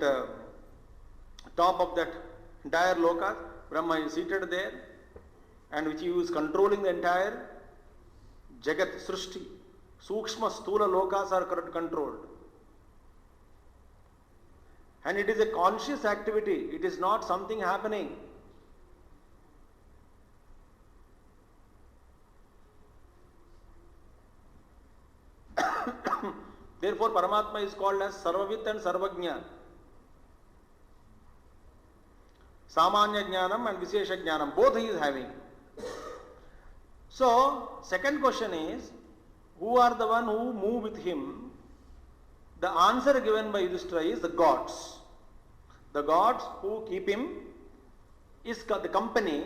top of that entire loka, Brahma is seated there, and which he is controlling the entire Jagat Srishti. Sukshma Stula Lokas are controlled. And it is a conscious activity. It is not something happening. Therefore, Paramatma is called as Sarvavit and Sarvajna. Samanya Jnanam and Vishesha Jnanam. Both he is having. So, second question is, who are the one who move with him? The answer given by Yudhishthira is the gods. The gods who keep him is the company.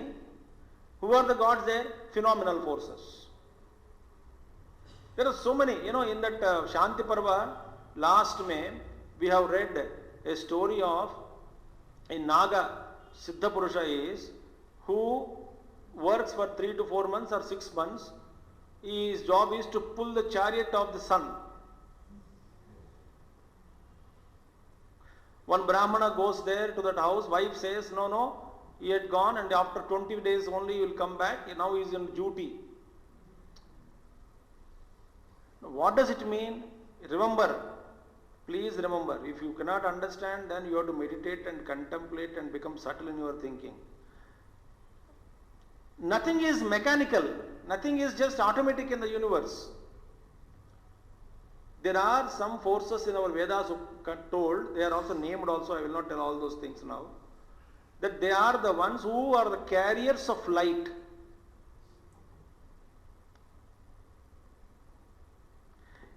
Who are the gods there? Phenomenal forces. There are so many, in that Śānti parva, last May, we have read a story of a Naga, Siddha Purusha is, who works for 3 to 4 months or 6 months. His job is to pull the chariot of the sun. One Brahmana goes there to that house, wife says, no, he had gone and after 20 days only he will come back, now he is on duty. Now, what does it mean? Remember, please remember, if you cannot understand, then you have to meditate and contemplate and become subtle in your thinking. Nothing is mechanical, nothing is just automatic in the universe. There are some forces in our Vedas told, they are also named also, I will not tell all those things now, that they are the ones who are the carriers of light.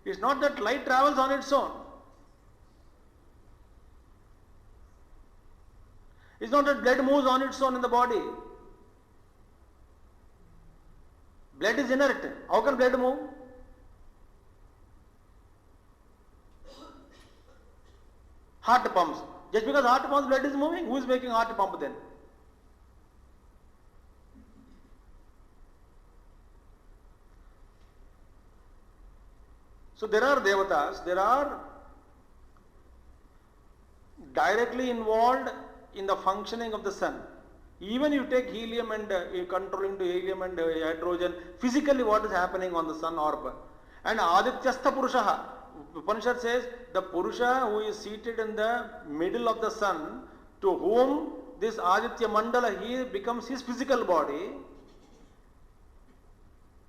It's not that light travels on its own. It's not that blood moves on its own in the body. Blood is inert. How can blood move? Heart pumps. Just because heart pumps, blood is moving. Who is making heart pump then? So there are devatas, there are directly involved in the functioning of the sun. Even you take helium and you control into helium and hydrogen, physically what is happening on the sun orb. And Adityastha Purushaha, Upanishad says, the Purusha who is seated in the middle of the sun, to whom this Aditya Mandala, he becomes his physical body.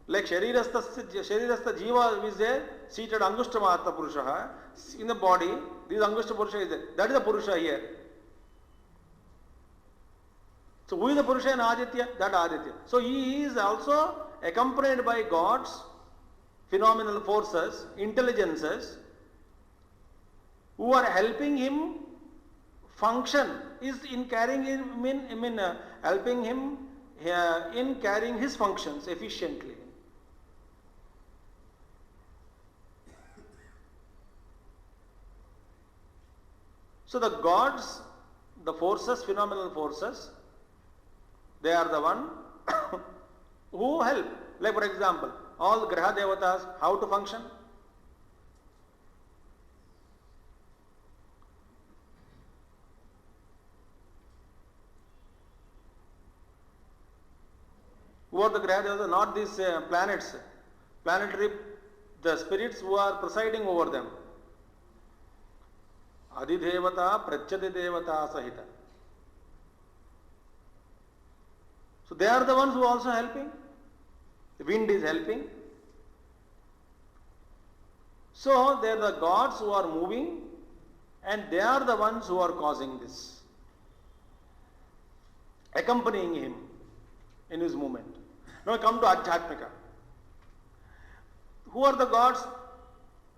Like Sharirastha Jiva is there, seated Angushtamata Purusha in the body, this Angushta Purusha is there. That is the Purusha here. So who is the Purusha in Aditya? That Aditya. So he is also accompanied by God's phenomenal forces, intelligences, who are helping him function, is in carrying him, helping him in carrying his functions efficiently. So the gods, the forces, phenomenal forces, they are the one who help. Like for example, all the Graha Devatas, how to function? Who are the Graha Devatas? Not these planets, planetary, the spirits who are presiding over them. Adidevata, Pratyadidevata Sahita. So they are the ones who are also helping. The wind is helping. So they are the gods who are moving, and they are the ones who are causing this, accompanying him in his movement. Now come to Adhyatmika. Who are the gods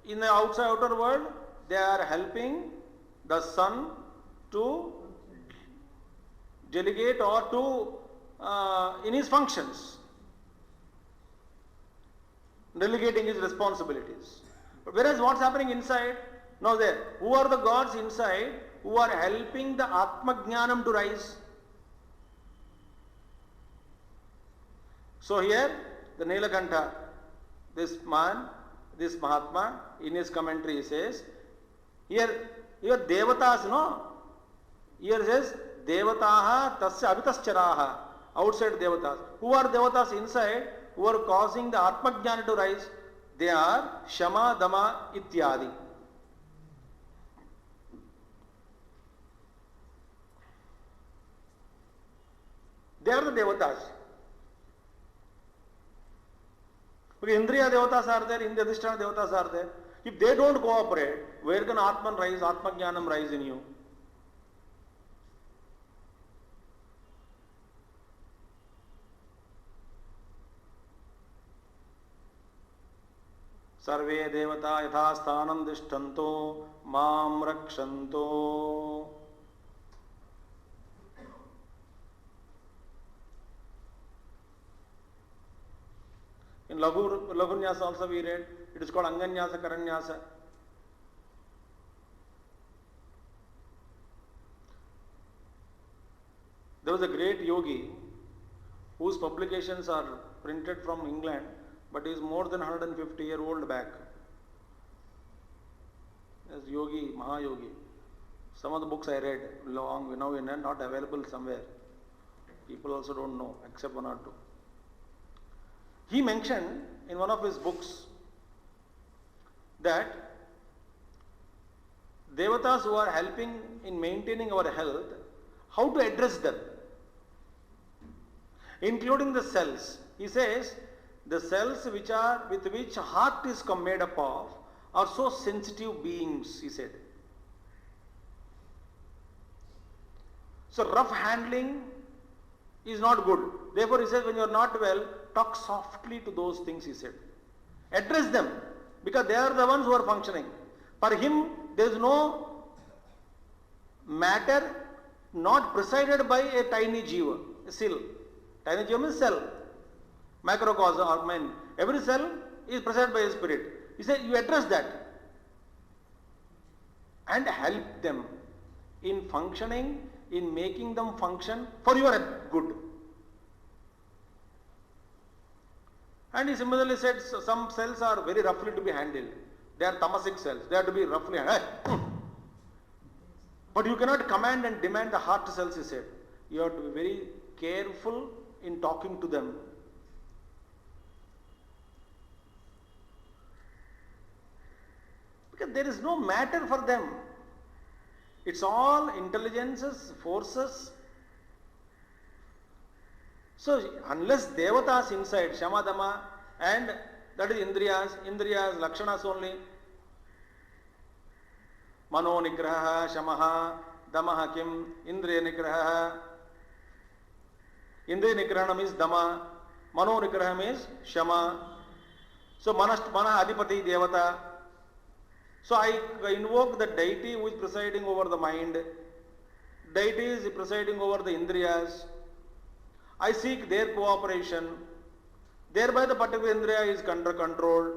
in the outer world? They are helping the sun to delegate or to in his functions, delegating his responsibilities. Whereas what's happening inside? Now there, who are the gods inside who are helping the Atma Jnanam to rise? So here, the Nilakantha, this man, this Mahatma, in his commentary says, here Devatas, no? Here says, Devataha tasya abhitascharaha, outside Devatas. Who are Devatas inside? Who are causing the Atma Jnana to rise? They are Shama, Dama, Ityadi. They are the Devatas. Because Indriya Devatas are there, Indriya Adhisthana Devatas are there. If they don't cooperate, where can Atman rise, Atma Jnanam rise in you? Sarve devata yatha sthanam dishtanto mam rakshanto. In Laghunyasa also we read, it is called Anganyasa Karanyasa. There was a great yogi whose publications are printed from England, but he is more than 150-year-old back. As Yogi, Mahayogi. Some of the books I read long, now not available somewhere. People also don't know, except one or two. He mentioned in one of his books that Devatas who are helping in maintaining our health, how to address them, including the cells. He says, the cells with which heart is made up of are so sensitive beings, he said. So rough handling is not good. Therefore he says, when you are not well, talk softly to those things, he said. Address them, because they are the ones who are functioning. For him, there is no matter not presided by a tiny jiva, a cell. Tiny jiva means cell. macrocosm, or every cell is presided by a spirit. He said, you address that and help them in functioning, in making them function for your good. And he similarly said, some cells are very roughly to be handled. They are tamasic cells. They have to be roughly handled. But you cannot command and demand the heart cells, he said. You have to be very careful in talking to them. Because there is no matter for them. It's all intelligences, forces. So unless devatas inside, shamadama, and that is indriyas, lakshanas only. Mano nigraha, shamaha, damaha kim, indriya nigraha. Indriya nigrahana means dama, mano nigraha means shama. So mana adipati devata. So I invoke the deity who is presiding over the mind. Deity is presiding over the indriyas. I seek their cooperation. Thereby the particular indriya is under control.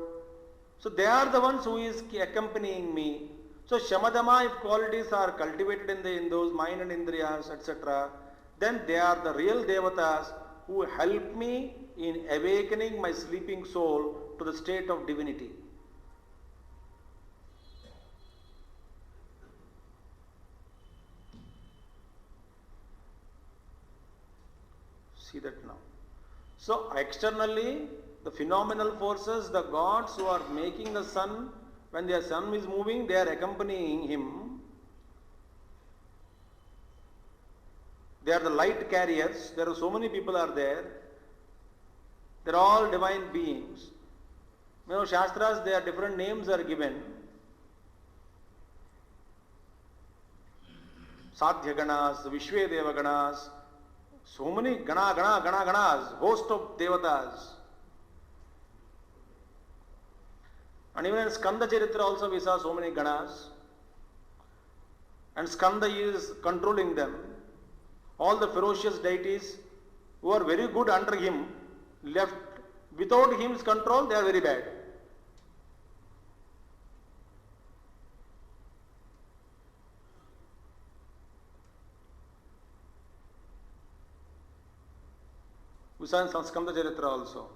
So they are the ones who is accompanying me. So shamadama, if qualities are cultivated in those mind and indriyas, etc., then they are the real devatas who help me in awakening my sleeping soul to the state of divinity. See that now. So externally, the phenomenal forces, the gods who are making the sun, when their sun is moving, they are accompanying him. They are the light carriers. There are so many people are there. They are all divine beings. You know, Shastras, their different names are given. Sadhya Ganas, Vishwe Deva Ganas. So many ganas, host of devatas. And even in Skanda Charitra also we saw so many ganas. And Skanda is controlling them. All the ferocious deities who are very good under him, left without his control, they are very bad. We saw in Skanda Charitra also.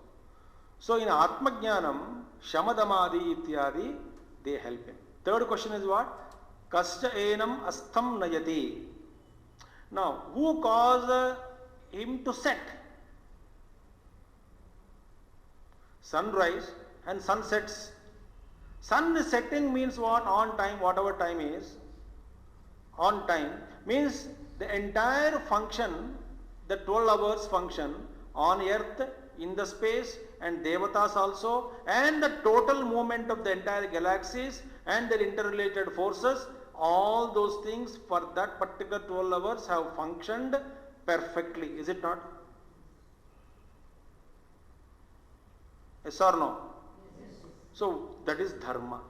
So in Atma Jnanam, Shamadamadi Ityadi, they help him. Third question is what? Kascha enam astham nayati. Now, who caused him to set? Sunrise and sun sets. Sun setting means what? On time, whatever time is. On time means the entire function, the 12 hours function on earth, in the space, and devatas also, and the total movement of the entire galaxies and their interrelated forces, all those things for that particular 12 hours have functioned perfectly. Is it not? Yes or no? Yes. So that is dharma.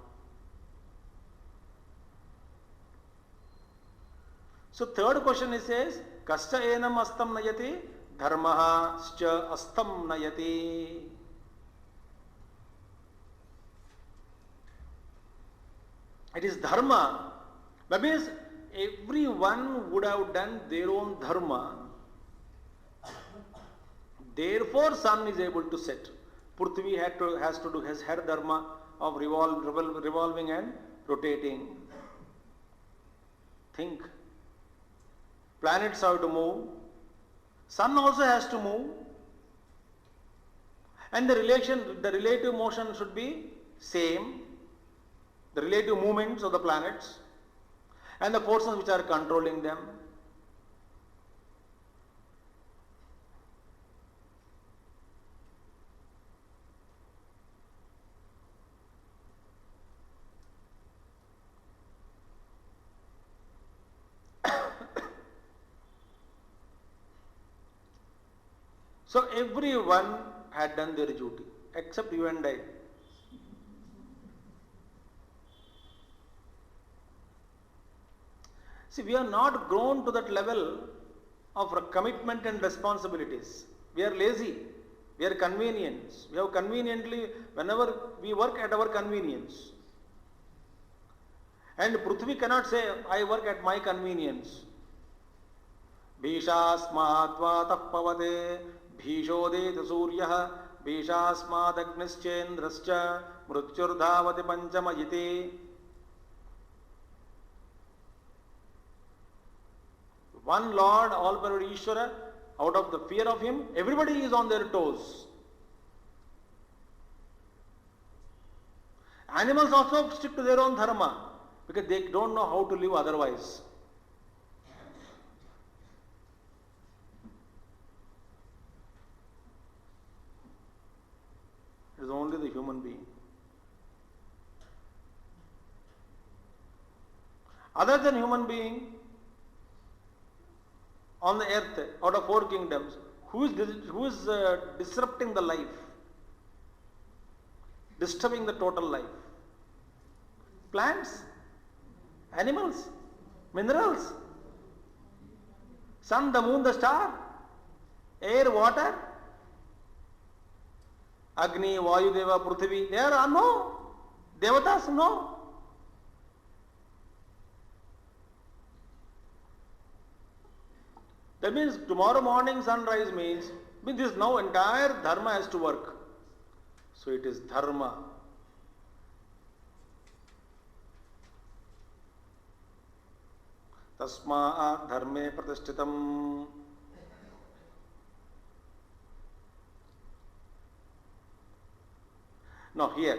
So third question is says, Kascha enam astam nayati, dharmaha scha astam nayati. It is dharma. That means everyone would have done their own dharma. Therefore sun is able to set. Prithvi has her dharma of revolving and rotating. Think. Planets have to move. Sun also has to move. And the relative motion should be same. The relative movements of the planets and the forces which are controlling them. So everyone had done their duty except you and I. See, we are not grown to that level of commitment and responsibilities. We are lazy. We are convenience. We have conveniently, whenever we work at our convenience. And Prithvi cannot say, I work at my convenience. Bhīṣāsmādvātah pavate bhīṣodeta suryah bhīṣāsmādagnischendrascha mrutyurdhavati panchamayite. One Lord, all-powerful Ishvara, out of the fear of Him, everybody is on their toes. Animals also stick to their own dharma because they don't know how to live otherwise. It is only the human being. Other than human being, on the earth, out of 4 kingdoms, who is disrupting the life, disturbing the total life? Plants, animals, minerals, sun, the moon, the star, air, water, Agni, Vayu, Deva, Prithvi, they are no. Devatas, no. That means tomorrow morning sunrise means this now entire dharma has to work. So it is dharma. Tasmāt dharme pratishtitam. Now here.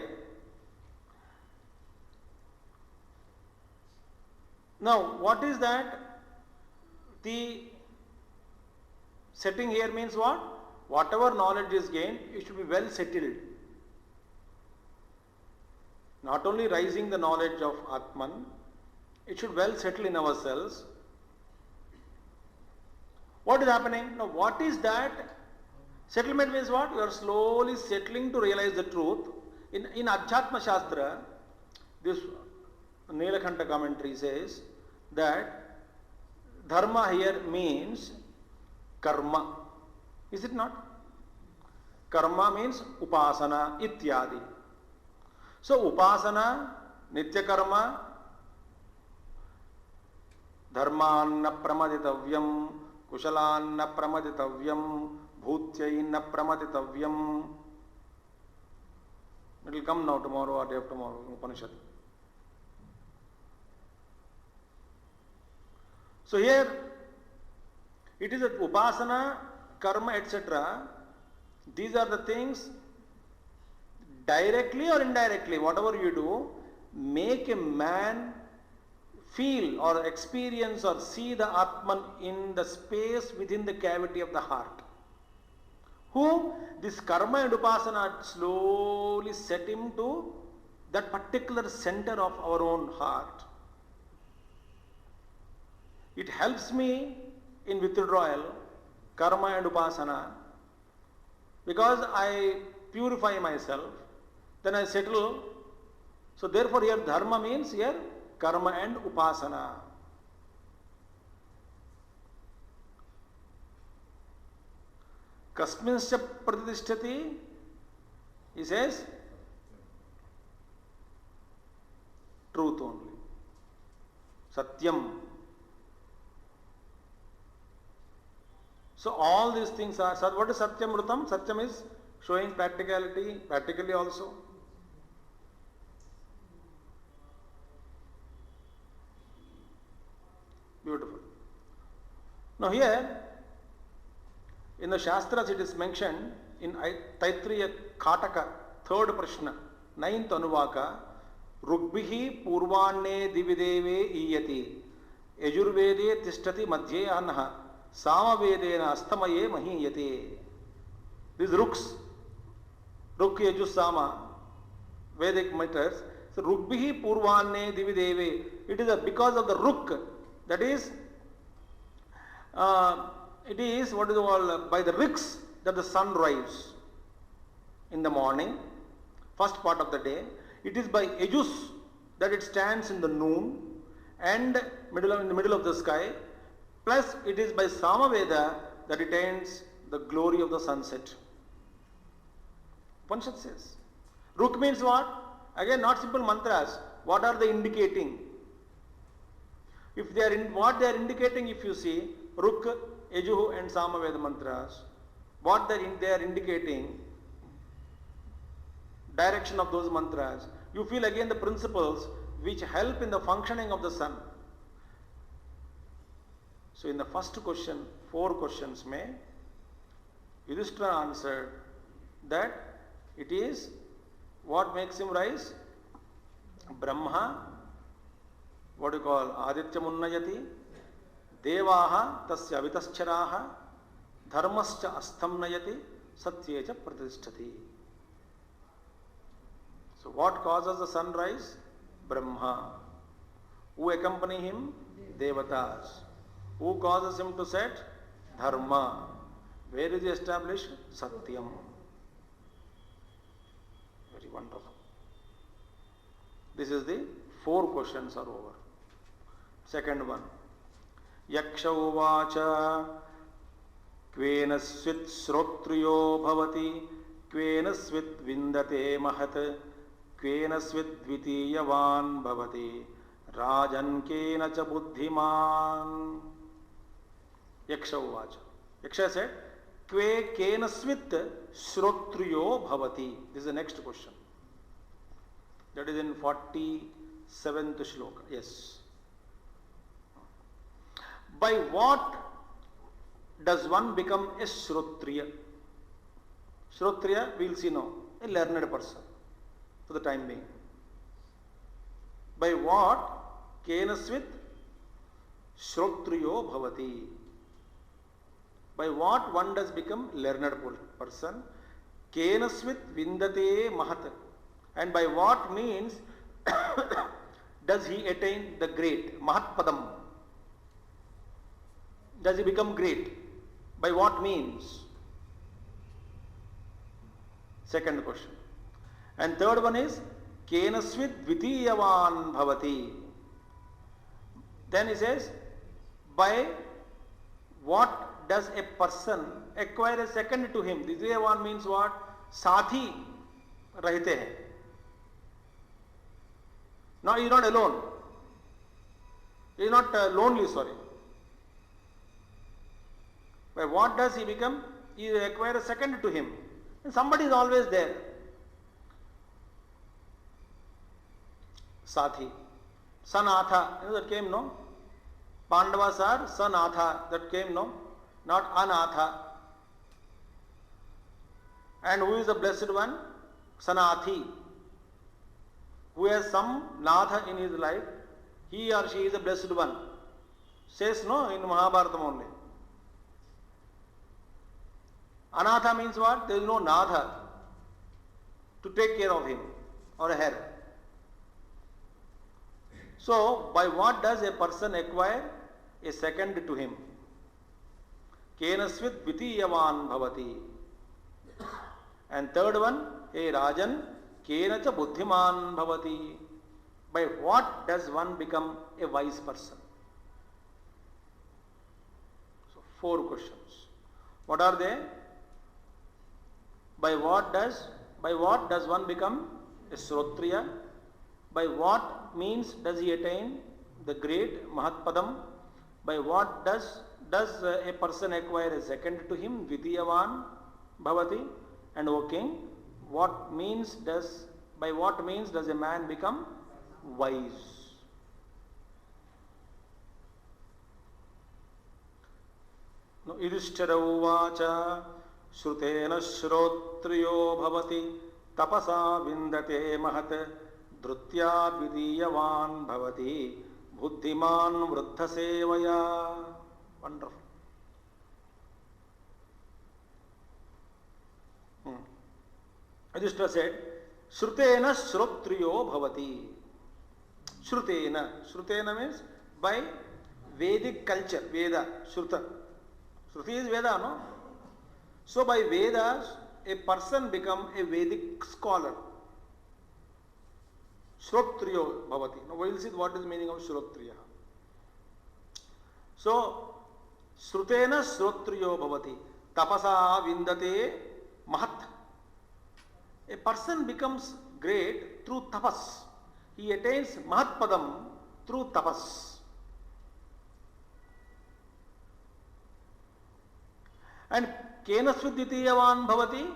Now what is that? The setting here means what? Whatever knowledge is gained, it should be well settled. Not only rising the knowledge of Atman, it should well settle in ourselves. What is happening? Now what is that? Settlement means what? You are slowly settling to realize the truth. In Adhyatma Shastra, this Nilakanta commentary says that dharma here means karma. Is it not? Karma means upasana, ityadi. So upasana, nitya karma, dharmanna pramaditavyam, kushalanna pramaditavyam, bhutyainna pramaditavyam. It will come now tomorrow or day after tomorrow in Upanishad. So here it is that upasana, karma, etc. These are the things directly or indirectly, whatever you do, make a man feel or experience or see the Atman in the space within the cavity of the heart. Who this karma and upasana slowly set him to that particular center of our own heart. It helps me in withdrawal, karma and upasana, because I purify myself, then I settle. So therefore here dharma means here karma and upasana. Kasminsya pratitishthati, he says, truth only. Satyam. So all these things are, what is Satyamrutam? Satyam is showing practicality, practically also. Beautiful. Now here, in the Shastras it is mentioned in Taittiriya Khataka, 3rd Praśna, 9th Anuvaka, Rugbihi Purvanne Divideve Iyati, Yajurvede Tishtati Madhye Anha, Samavedena Astamaye Mahiyate. These Ruks, Ruk Yajus Sama, Vedic matters. So Rugbihi Purvanne Divideve, it is because of the Ruk, that is, it is what is called by the riks that the sun rises in the morning, first part of the day. It is by Yajus that it stands in the noon and in the middle of the sky. Plus it is by Samaveda that it ends the glory of the sunset. Upanishad says. Ruk means what? Again, not simple mantras. What are they indicating? If they are what they are indicating, if you see Ruk, Yajuh and Samaveda mantras, what they are indicating, direction of those mantras, you feel again the principles which help in the functioning of the sun. So in the first question, 4 questions may, Yudhishthira answered that it is what makes him rise? Brahma, what do you call? Aditya Munnayati, Devaha tasya avitascharaha, Dharmascha astham nayati, Satyecha pratisthati. So what causes the sunrise? Brahma. Who accompany him? Devatas. Who causes him to set? Dharma. Where is he established? Satyam. Very wonderful. This is the 4 questions are over. Second one. Yakṣa uvacha kvena svit srotriyo bhavati kvena svit vindate mahat kvena svit dvitiyavan bhavati rajan kena cha buddhiman. Yakṣa uvacha. Yakṣa said, Kve kena svit srotriyo bhavati. This is the next question. That is in 47th shloka. Yes. By what does one become a Shrotriya? Shrotriya, we will see now, a learned person for the time being. By what? Kenasvit Shrotriyo bhavati. By what one does become learned person? Kenasvit vindate mahat. And by what means does he attain the great? Mahatpadam. Does he become great? By what means? Second question. And third one is Kenasvit dvitiyavan bhavati. Then he says, by what does a person acquire a second to him? Dvitiyavan means what? Sathi rahite hai. Now he is not alone. He is not lonely, sorry. By what does he become? He acquires a second to him. And somebody is always there. Sathi. Sanatha. You know that came, no? Pandavas are Sanatha. That came, no? Not Anatha. And who is the blessed one? Sanathi. Who has some Natha in his life, he or she is a blessed one. Says no in Mahābhārata only. Anatha means what? There is no Natha to take care of him or her. So, by what does a person acquire a second to him? Kenasvit dvitiyavan bhavati. And third one, hey Rajan, Kena cha buddhiman bhavati. By what does one become a wise person? So 4 questions. What are they? By what does one become a Shrotriya? By what means does he attain the great Mahatpadam? By what does a person acquire a second to him? Dvitiyavan bhavati. And O king, by what means does a man become wise? No, Yudhishthira uvacha Shrutena Shrotriyo bhavati tapasa vindate mahat drutya dvidiyavan bhavati buddhiman vruddha sevaya. Wonderful. Yudhishthira said, Shrutena Shrotriyo bhavati. Shrutena means by Vedic culture, Veda, Shruta. Shruti is Veda, no? So by Vedas, a person become a Vedic scholar. Shrotriyo bhavati. Now we will see what is the meaning of Shrotriya. So, Shrutena Shrotriyo bhavati. Tapasa vindate mahat. person becomes great through tapas. He attains Mahatpadam through tapas. And Kenasvi Dvitiyavan Bhavati?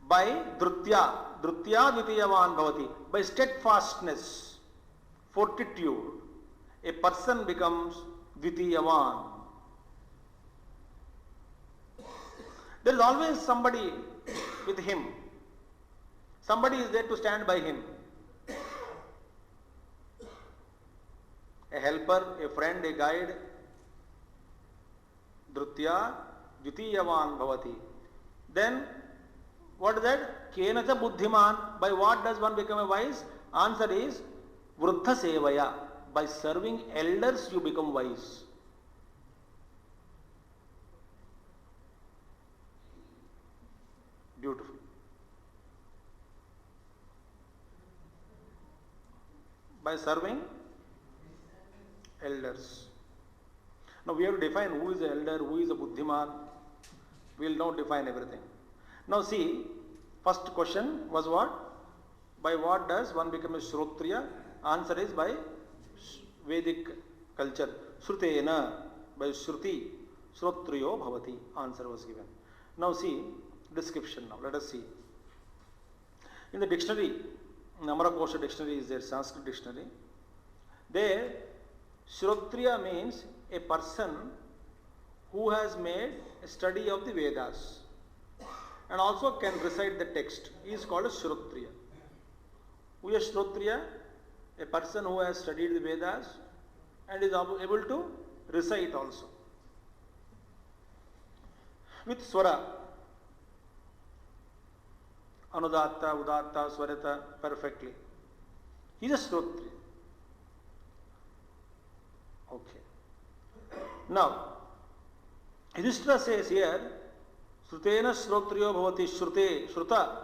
By Drutya. Drutya Dvitiyavan Bhavati. By steadfastness, fortitude, a person becomes Dvitiyavan. There is always somebody with him. Somebody is there to stand by him. A helper, a friend, a guide. Drutya Dvitiyavan Bhavati. Then, what is that? Kenacha Buddhiman. By what does one become a wise? Answer is Vruddha Sevaya. By serving elders you become wise. Beautiful. By serving elders. Now we have to define who is the elder, who is a Buddhiman. We will now define everything. Now see, first question was what? By what does one become a Shrotriya? Answer is by Vedic culture. Shrutena, by Shruti, Shrotriyo Bhavati. Answer was given. Now see, description now. Let us see. In the dictionary, Namakosha dictionary is there, Sanskrit dictionary. There, Shrotriya means a person who has made a study of the Vedas and also can recite the text. He is called a Shrotriya. Who is Shrotriya? A person who has studied the Vedas and is able to recite also. With Swara, Anudatta, Udatta, Swarata, perfectly. He is a Shrotriya. Okay. Now, Yudhishthira says here, Shrutena Shrotriyo Bhavati Shrute, Shruta.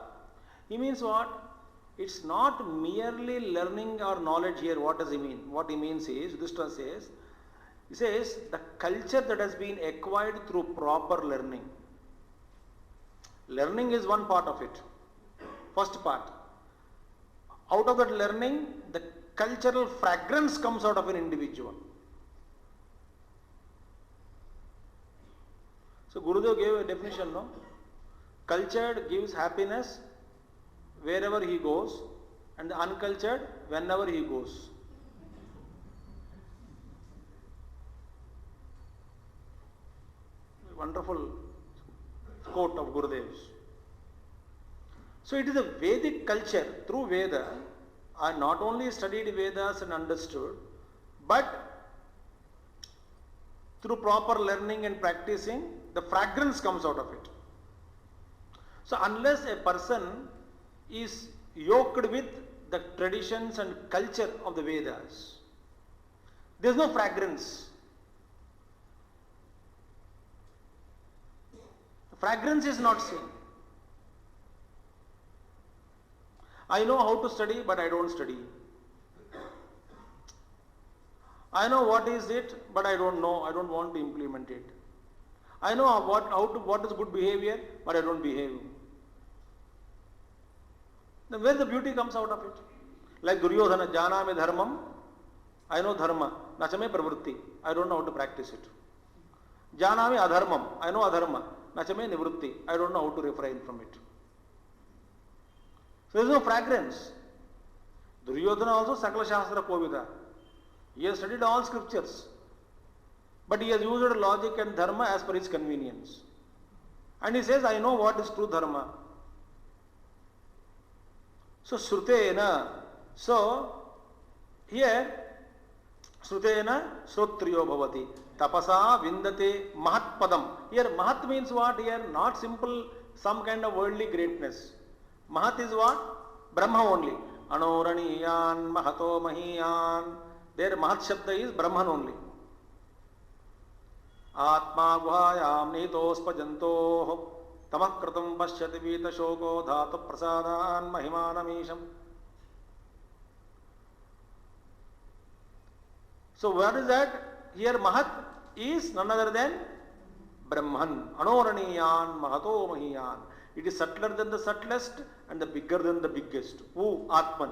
He means what? It's not merely learning or knowledge here. What does he mean? What he means is, Yudhishthira says, he says, the culture that has been acquired through proper learning. Learning is one part of it. First part. Out of that learning, the cultural fragrance comes out of an individual. So Gurudev gave a definition, no? Cultured gives happiness wherever he goes, and the uncultured whenever he goes. Wonderful quote of Gurudev's. So it is a Vedic culture. Through Veda, I not only studied Vedas and understood, but through proper learning and practicing, the fragrance comes out of it. So unless a person is yoked with the traditions and culture of the Vedas, there is no fragrance. The fragrance is not seen. I know how to study, but I don't study. I know what is it, but I don't know. I don't want to implement it. I know what is good behavior, but I don't behave. Then where the beauty comes out of it? Like Duryodhana, Janami Dharmam, I know Dharma, Nachame Pravrutti, I don't know how to practice it. Janami Adharmam, I know Adharma, Nachame Nivrutti, I don't know how to refrain from it. So there is no fragrance. Duryodhana also Sakla Shastra Kovida. He has studied all scriptures, but he has used logic and dharma as per his convenience. And he says, I know what is true dharma. So Shrutena. So here, Shrutena Shrotriyo Bhavati. Tapasa Vindate Mahatpadam. Here Mahat means what? Here not simple some kind of worldly greatness. Mahat is what? Brahma only. Anoraniyan Mahato Mahiyan. There Mahat Shabda is Brahman only. Atma Guhayam Nitospa Jantoh Tamakratam Pashyati Vita Shoko Dhatu Prasadan Mahimanamisham. So what is that? Here Mahat is none other than Brahman. Anoraniyan Mahato Mahiyan. It is subtler than the subtlest and the bigger than the biggest. Who? Atman.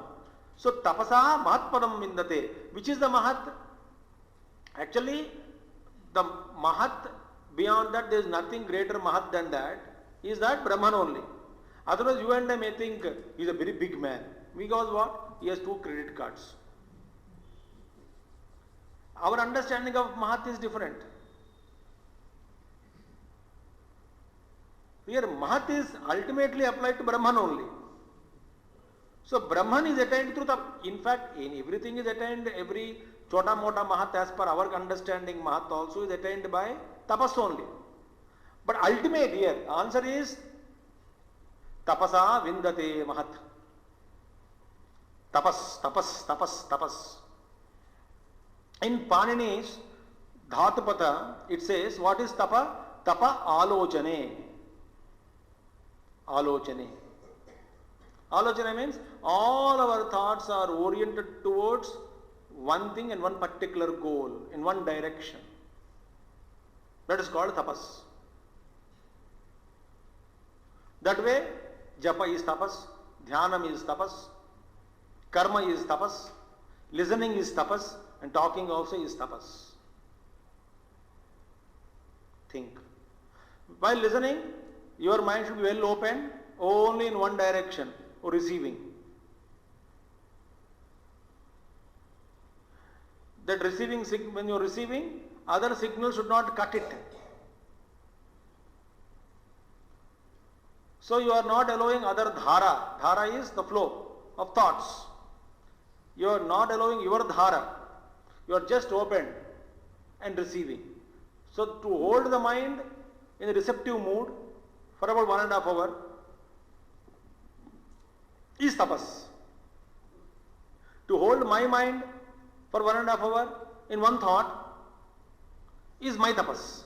So tapasa mahatpadam vindate. Which is the mahat? Actually, the mahat, beyond that there is nothing greater mahat than that, is that Brahman only. Otherwise you and I may think he is a very big man. Because what? He has 2 credit cards. Our understanding of mahat is different. Here mahat is ultimately applied to Brahman only. So Brahman is attained through the, in fact, in everything is attained, every chota mota mahat as per our understanding, mahat also is attained by tapas only. But ultimate here, answer is tapasa vindate mahat. Tapas, tapas, tapas, tapas. In Panini's Dhatupata, it says, what is tapa? Tapa alochane. Alochane. Alochane means all our thoughts are oriented towards one thing and one particular goal, in one direction. That is called tapas. That way, japa is tapas, dhyanam is tapas, karma is tapas, listening is tapas, and talking also is tapas. Think. While listening, your mind should be well open, only in one direction, or receiving. That receiving, when you are receiving, other signals should not cut it. So you are not allowing other dhara. Dhara is the flow of thoughts. You are not allowing your dhara. You are just open and receiving. So to hold the mind in a receptive mood for about 1.5 hours is tapas. To hold my mind for 1.5 hours in one thought is my tapas.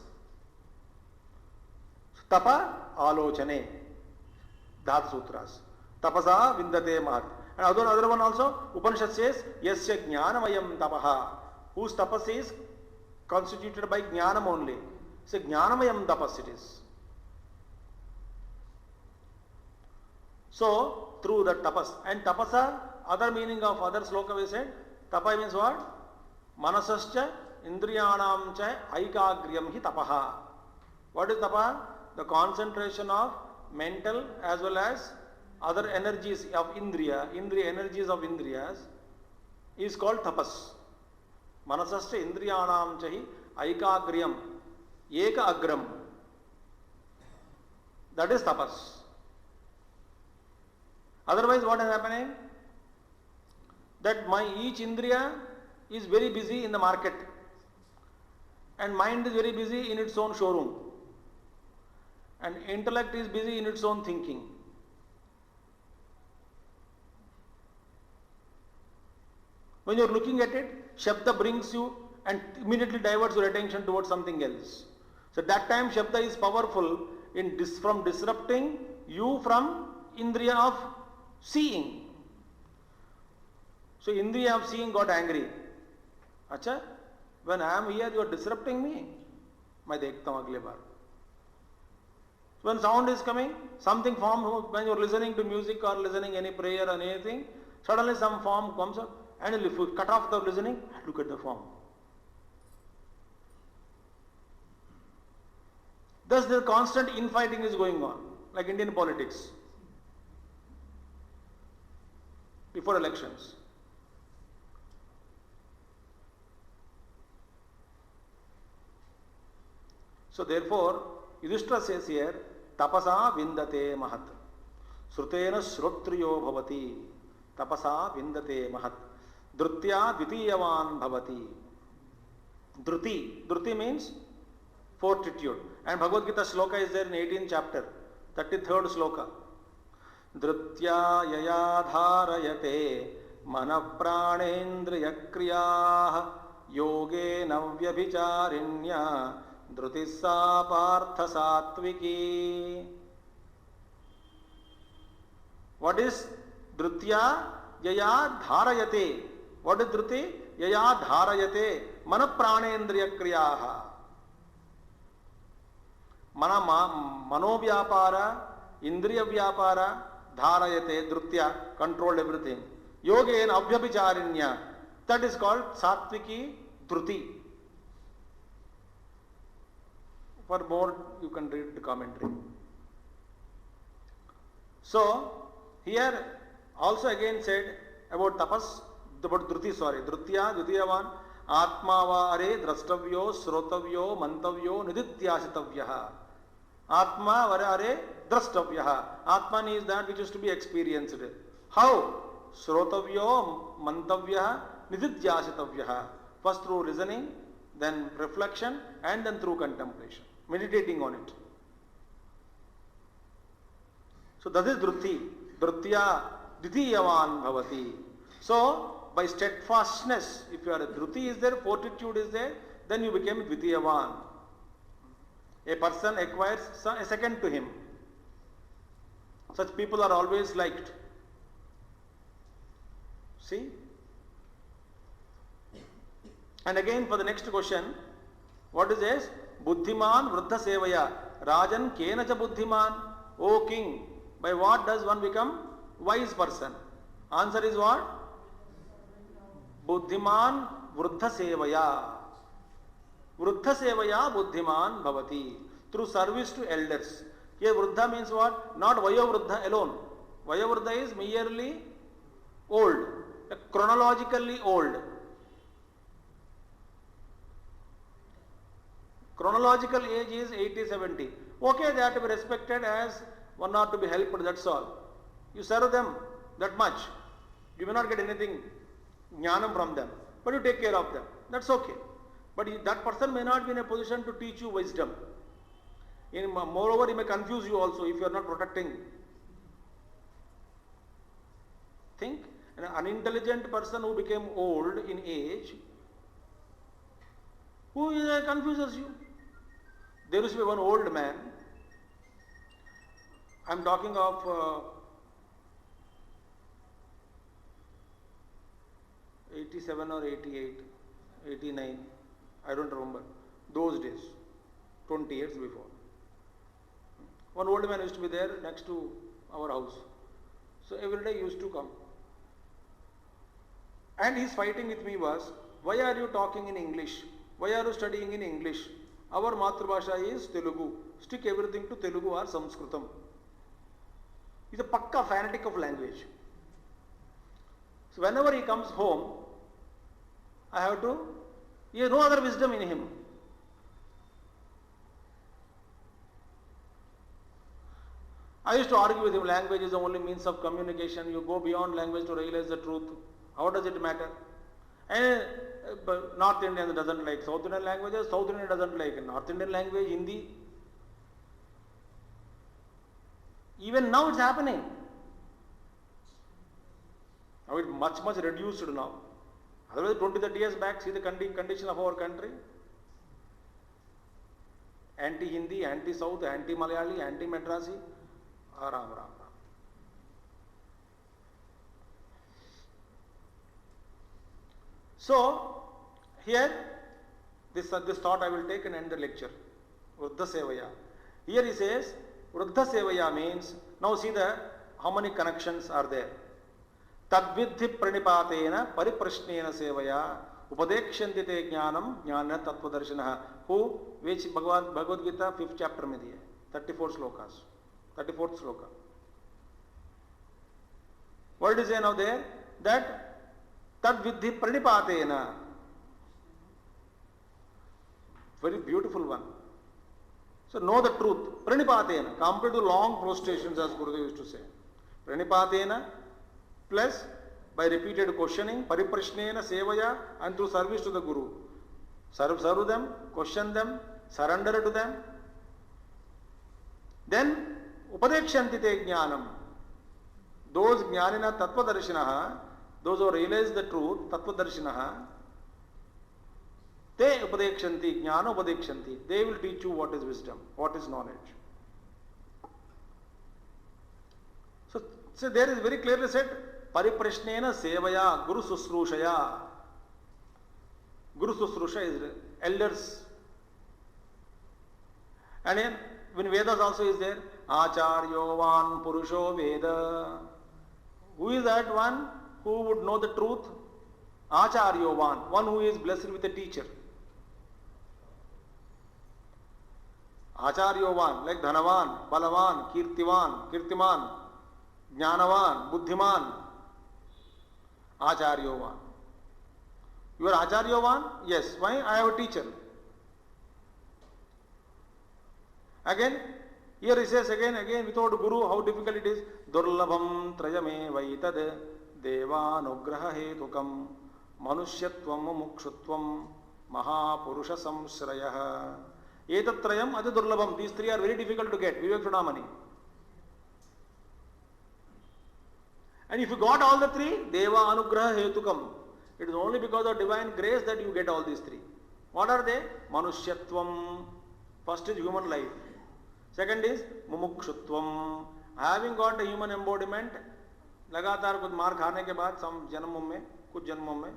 Tapa alochane. Dhat sutras. Tapasa vindate mahat. And other one also, Upanishad says, Yasya jnanamayam tapaha. Whose tapas is constituted by jnanam only. So jnanamayam tapas it is. So, through the tapas. And tapasa, other meaning of other sloka we said, tapa means what? Manasascha indriyanam cha aikagriyam hi tapaha. What is tapa? The concentration of mental as well as other energies of indriya, energies of indriyas is called tapas. Manasascha indriyanam cha aikagriyam, eka agram. That is tapas. Otherwise what is happening? That each indriya is very busy in the market and mind is very busy in its own showroom and intellect is busy in its own thinking. When you are looking at it, Shabda brings you and immediately diverts your attention towards something else. So that time Shabda is powerful in from disrupting you from indriya of seeing. So indriya of seeing got angry. Acha, when I am here, you are disrupting me. मैं देखता हूँ अगले बार. When sound is coming, something form, when you are listening to music or listening any prayer or anything, suddenly some form comes up and if you cut off the listening, look at the form. Thus the constant infighting is going on, like Indian politics before elections. So therefore, Yudhishthira says here, tapasa vindate mahat. Srutena shrotriyo bhavati. Tapasa vindate mahat. Drutya dvitiyavan bhavati. Druti means fortitude. And Bhagavad Gita shloka is there in 18th chapter, 33rd shloka. Drutya yaya dharayate manapranendriya kriyaah yoge navyabhicharinya Drutissa partha satviki. What is Drutya yaya dharayate? What is Druti? Yaya dharayate manapranendriya kriyaha. Manovyapara Indriya Vyapara, Dharayate, Drutya, controlled everything. Yogena Abhyabhicharinya, that is called Sattviki Dhruti. For more, you can read the commentary. So, here also again said about tapas, about Dhruti, Dhrutya, Dvitiyavan, Atmavare, Drasthavyo, Srotavyo, Mantavyo, Nidityasitavyaha. Atma Varare, Drasthavyaha. Atman is that which is to be experienced. How? Srotavyo, Mantavyaha, Nidityasitavyaha. First through listening, then reflection, and then through contemplation, meditating on it. So that is Dhruti. Dhrutya Ditiyavan Bhavati. So by steadfastness, if your Dhruti is there, fortitude is there, then you become Dvitiyavan. A person acquires a second to him. Such people are always liked. See? And again for the next question, what is this? Buddhiman Vruddha Sevaya. Rajan Kenacha Buddhiman. O king, by what does one become wise person? Answer is what? Buddhiman Vruddha Sevaya. Vruddha Sevaya Buddhiman Bhavati. Through service to elders. Here Vruddha means what? Not Vayavruddha alone. Vayavruddha is merely old, chronologically old. Chronological age is 80, 70. Okay, they are to be respected as one or to be helped, that's all. You serve them that much. You may not get anything jnanam from them, but you take care of them. That's okay. But that person may not be in a position to teach you wisdom. Moreover, he may confuse you also if you are not protecting. Think, an unintelligent person who became old in age, who confuses you. There used to be one old man. I am talking of 87 or 88, 89, I don't remember. Those days, 20 years before. One old man used to be there next to our house. So every day he used to come. And his fighting with me was, why are you talking in English? Why are you studying in English? Our Matrabhasha is Telugu. Stick everything to Telugu or Sanskritam. He's a pakka fanatic of language. So whenever he comes home, he has no other wisdom in him. I used to argue with him, language is the only means of communication. You go beyond language to realize the truth. How does it matter? And North Indian doesn't like South Indian languages, South Indian doesn't like North Indian language, Hindi. Even now it's happening. Now it's much reduced now. Otherwise 20-30 years back, see the condition of our country. Anti-Hindi, anti-South, anti-Malayali, anti-Madrasi. Ram. So, here, this thought I will take and end the lecture. Vruddha Sevaya. Here he says, Vruddha Sevaya means, now see how many connections are there. Tadvidhi pranipatena pariprashnena sevaya upadekshanti te jnanam jnana tattvadarshinaha. Which Bhagavad Gita 5th chapter mein diya. 34 slokas. 34th sloka. What is now there? That Tadvidhi pranipatena. Very beautiful one. So know the truth. Pranipatena. Compared to long prostrations, as Gurudev used to say. Pranipatena plus by repeated questioning, pariprashnena sevaya, and through service to the Guru. Serve them, question them, surrender to them. Then upadekshanti te jnanam. Those jnanina tattvadarshinaha, those who realize the truth, tattvadarshinaha, te upadekshanti, jnana upadekshanti. They will teach you what is wisdom, what is knowledge. So there is very clearly said, pariprashnena sevaya, guru susrushaya. Guru susrusha is elders. And then when Vedas also is there, Acharyovan Purusho Veda. Who is that one who would know the truth? Acharyovan, one who is blessed with a teacher. Acharyovan, like Dhanavan, Balavan, Kirtiman, Jnanavan, Buddhiman. Acharyovan. You are Acharyovan? Yes. Why? I have a teacher. Again, here he says again, without Guru, how difficult it is. Durlabham trayame vaitad devanugraha hetukam manushyatvam mukshutvam mahapurusha samsrayah. Etatrayam adi durlabham. These three are very difficult to get. Vivek Chudamani. And if you got all the three, Deva Anugraha Hetukam. It is only because of divine grace that you get all these three. What are they? Manushyatvam. First is human life. Second is Mumukshutvam. Having got a human embodiment, लगातार कुछ मार खाने के बाद some जन्मों में, कुछ जन्मों में,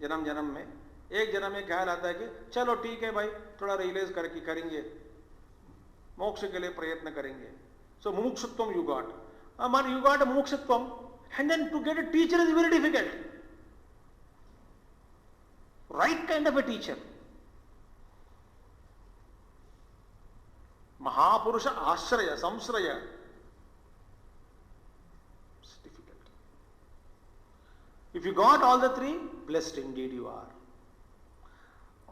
जन्म में, एक जन्म में ख्याल आता है कि चलो ठीक है भाई, थोड़ा रियलाइज करके करेंगे, मोक्ष के लिए प्रयत्न करेंगे. So Mumukshutvam you got. You got a Mumukshutvam. And then to get a teacher is very difficult. Right kind of a teacher. Mahapurusha Ashraya, Samsraya. It's difficult. If you got all the three, blessed indeed you are.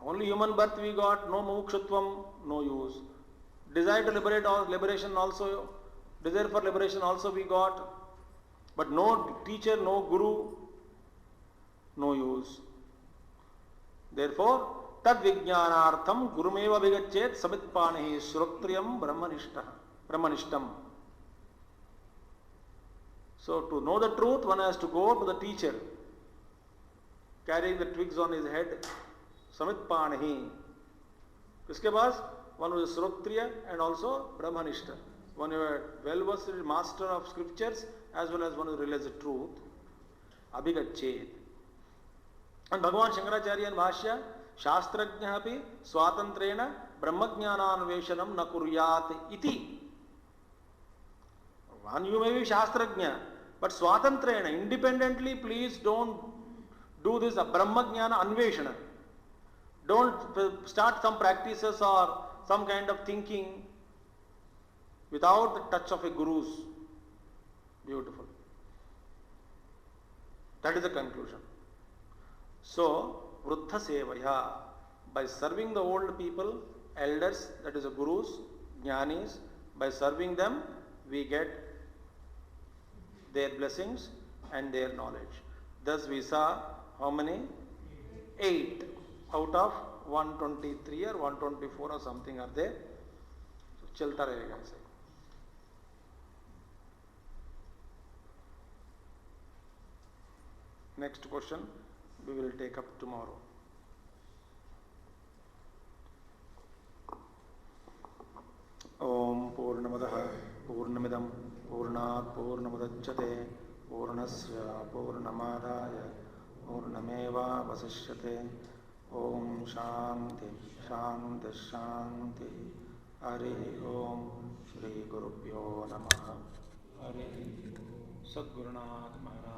Only human birth we got, no Mumukshutvam, no use. Desire to liberate, liberation also, desire for liberation also we got. But no teacher, no guru, no use. Therefore, tad vijnanartham gurumeva vigachet samitpanehi srotriyam brahmanishtam. So to know the truth, one has to go to the teacher, carrying the twigs on his head, samitpanehi. Uske baad, one who is srotriya and also brahmanishta. One who is well-versed master of scriptures, as well as one who realizes the truth, abhigachet. And Bhagavan Shankaracharya in Bhashya, Shastrajñah api swatantrena brahmajnananveshanam na kuryat iti. One, you may be Shastrajñah, but swatantrena, independently, please don't do this brahmajnana anveshana. Don't start some practices or some kind of thinking without the touch of a guru's. Beautiful. That is the conclusion. So, Vruddha Sevaya, by serving the old people, elders, that is the gurus, jnanis, by serving them, we get their blessings and their knowledge. Thus we saw how many? 8 out of 123 or 124 or something are there. So, chalta rahega aise. Next question we will take up tomorrow. Om Purnamadaha Purnamidam Purnat Purnamadachyate Purnasya Purnamadaya Purnameva Vasishyate. Om Śānti Śānti Śānti. Hari Om Shri Gurubhyo Namaha. Hari Sadgurunath Maharaj.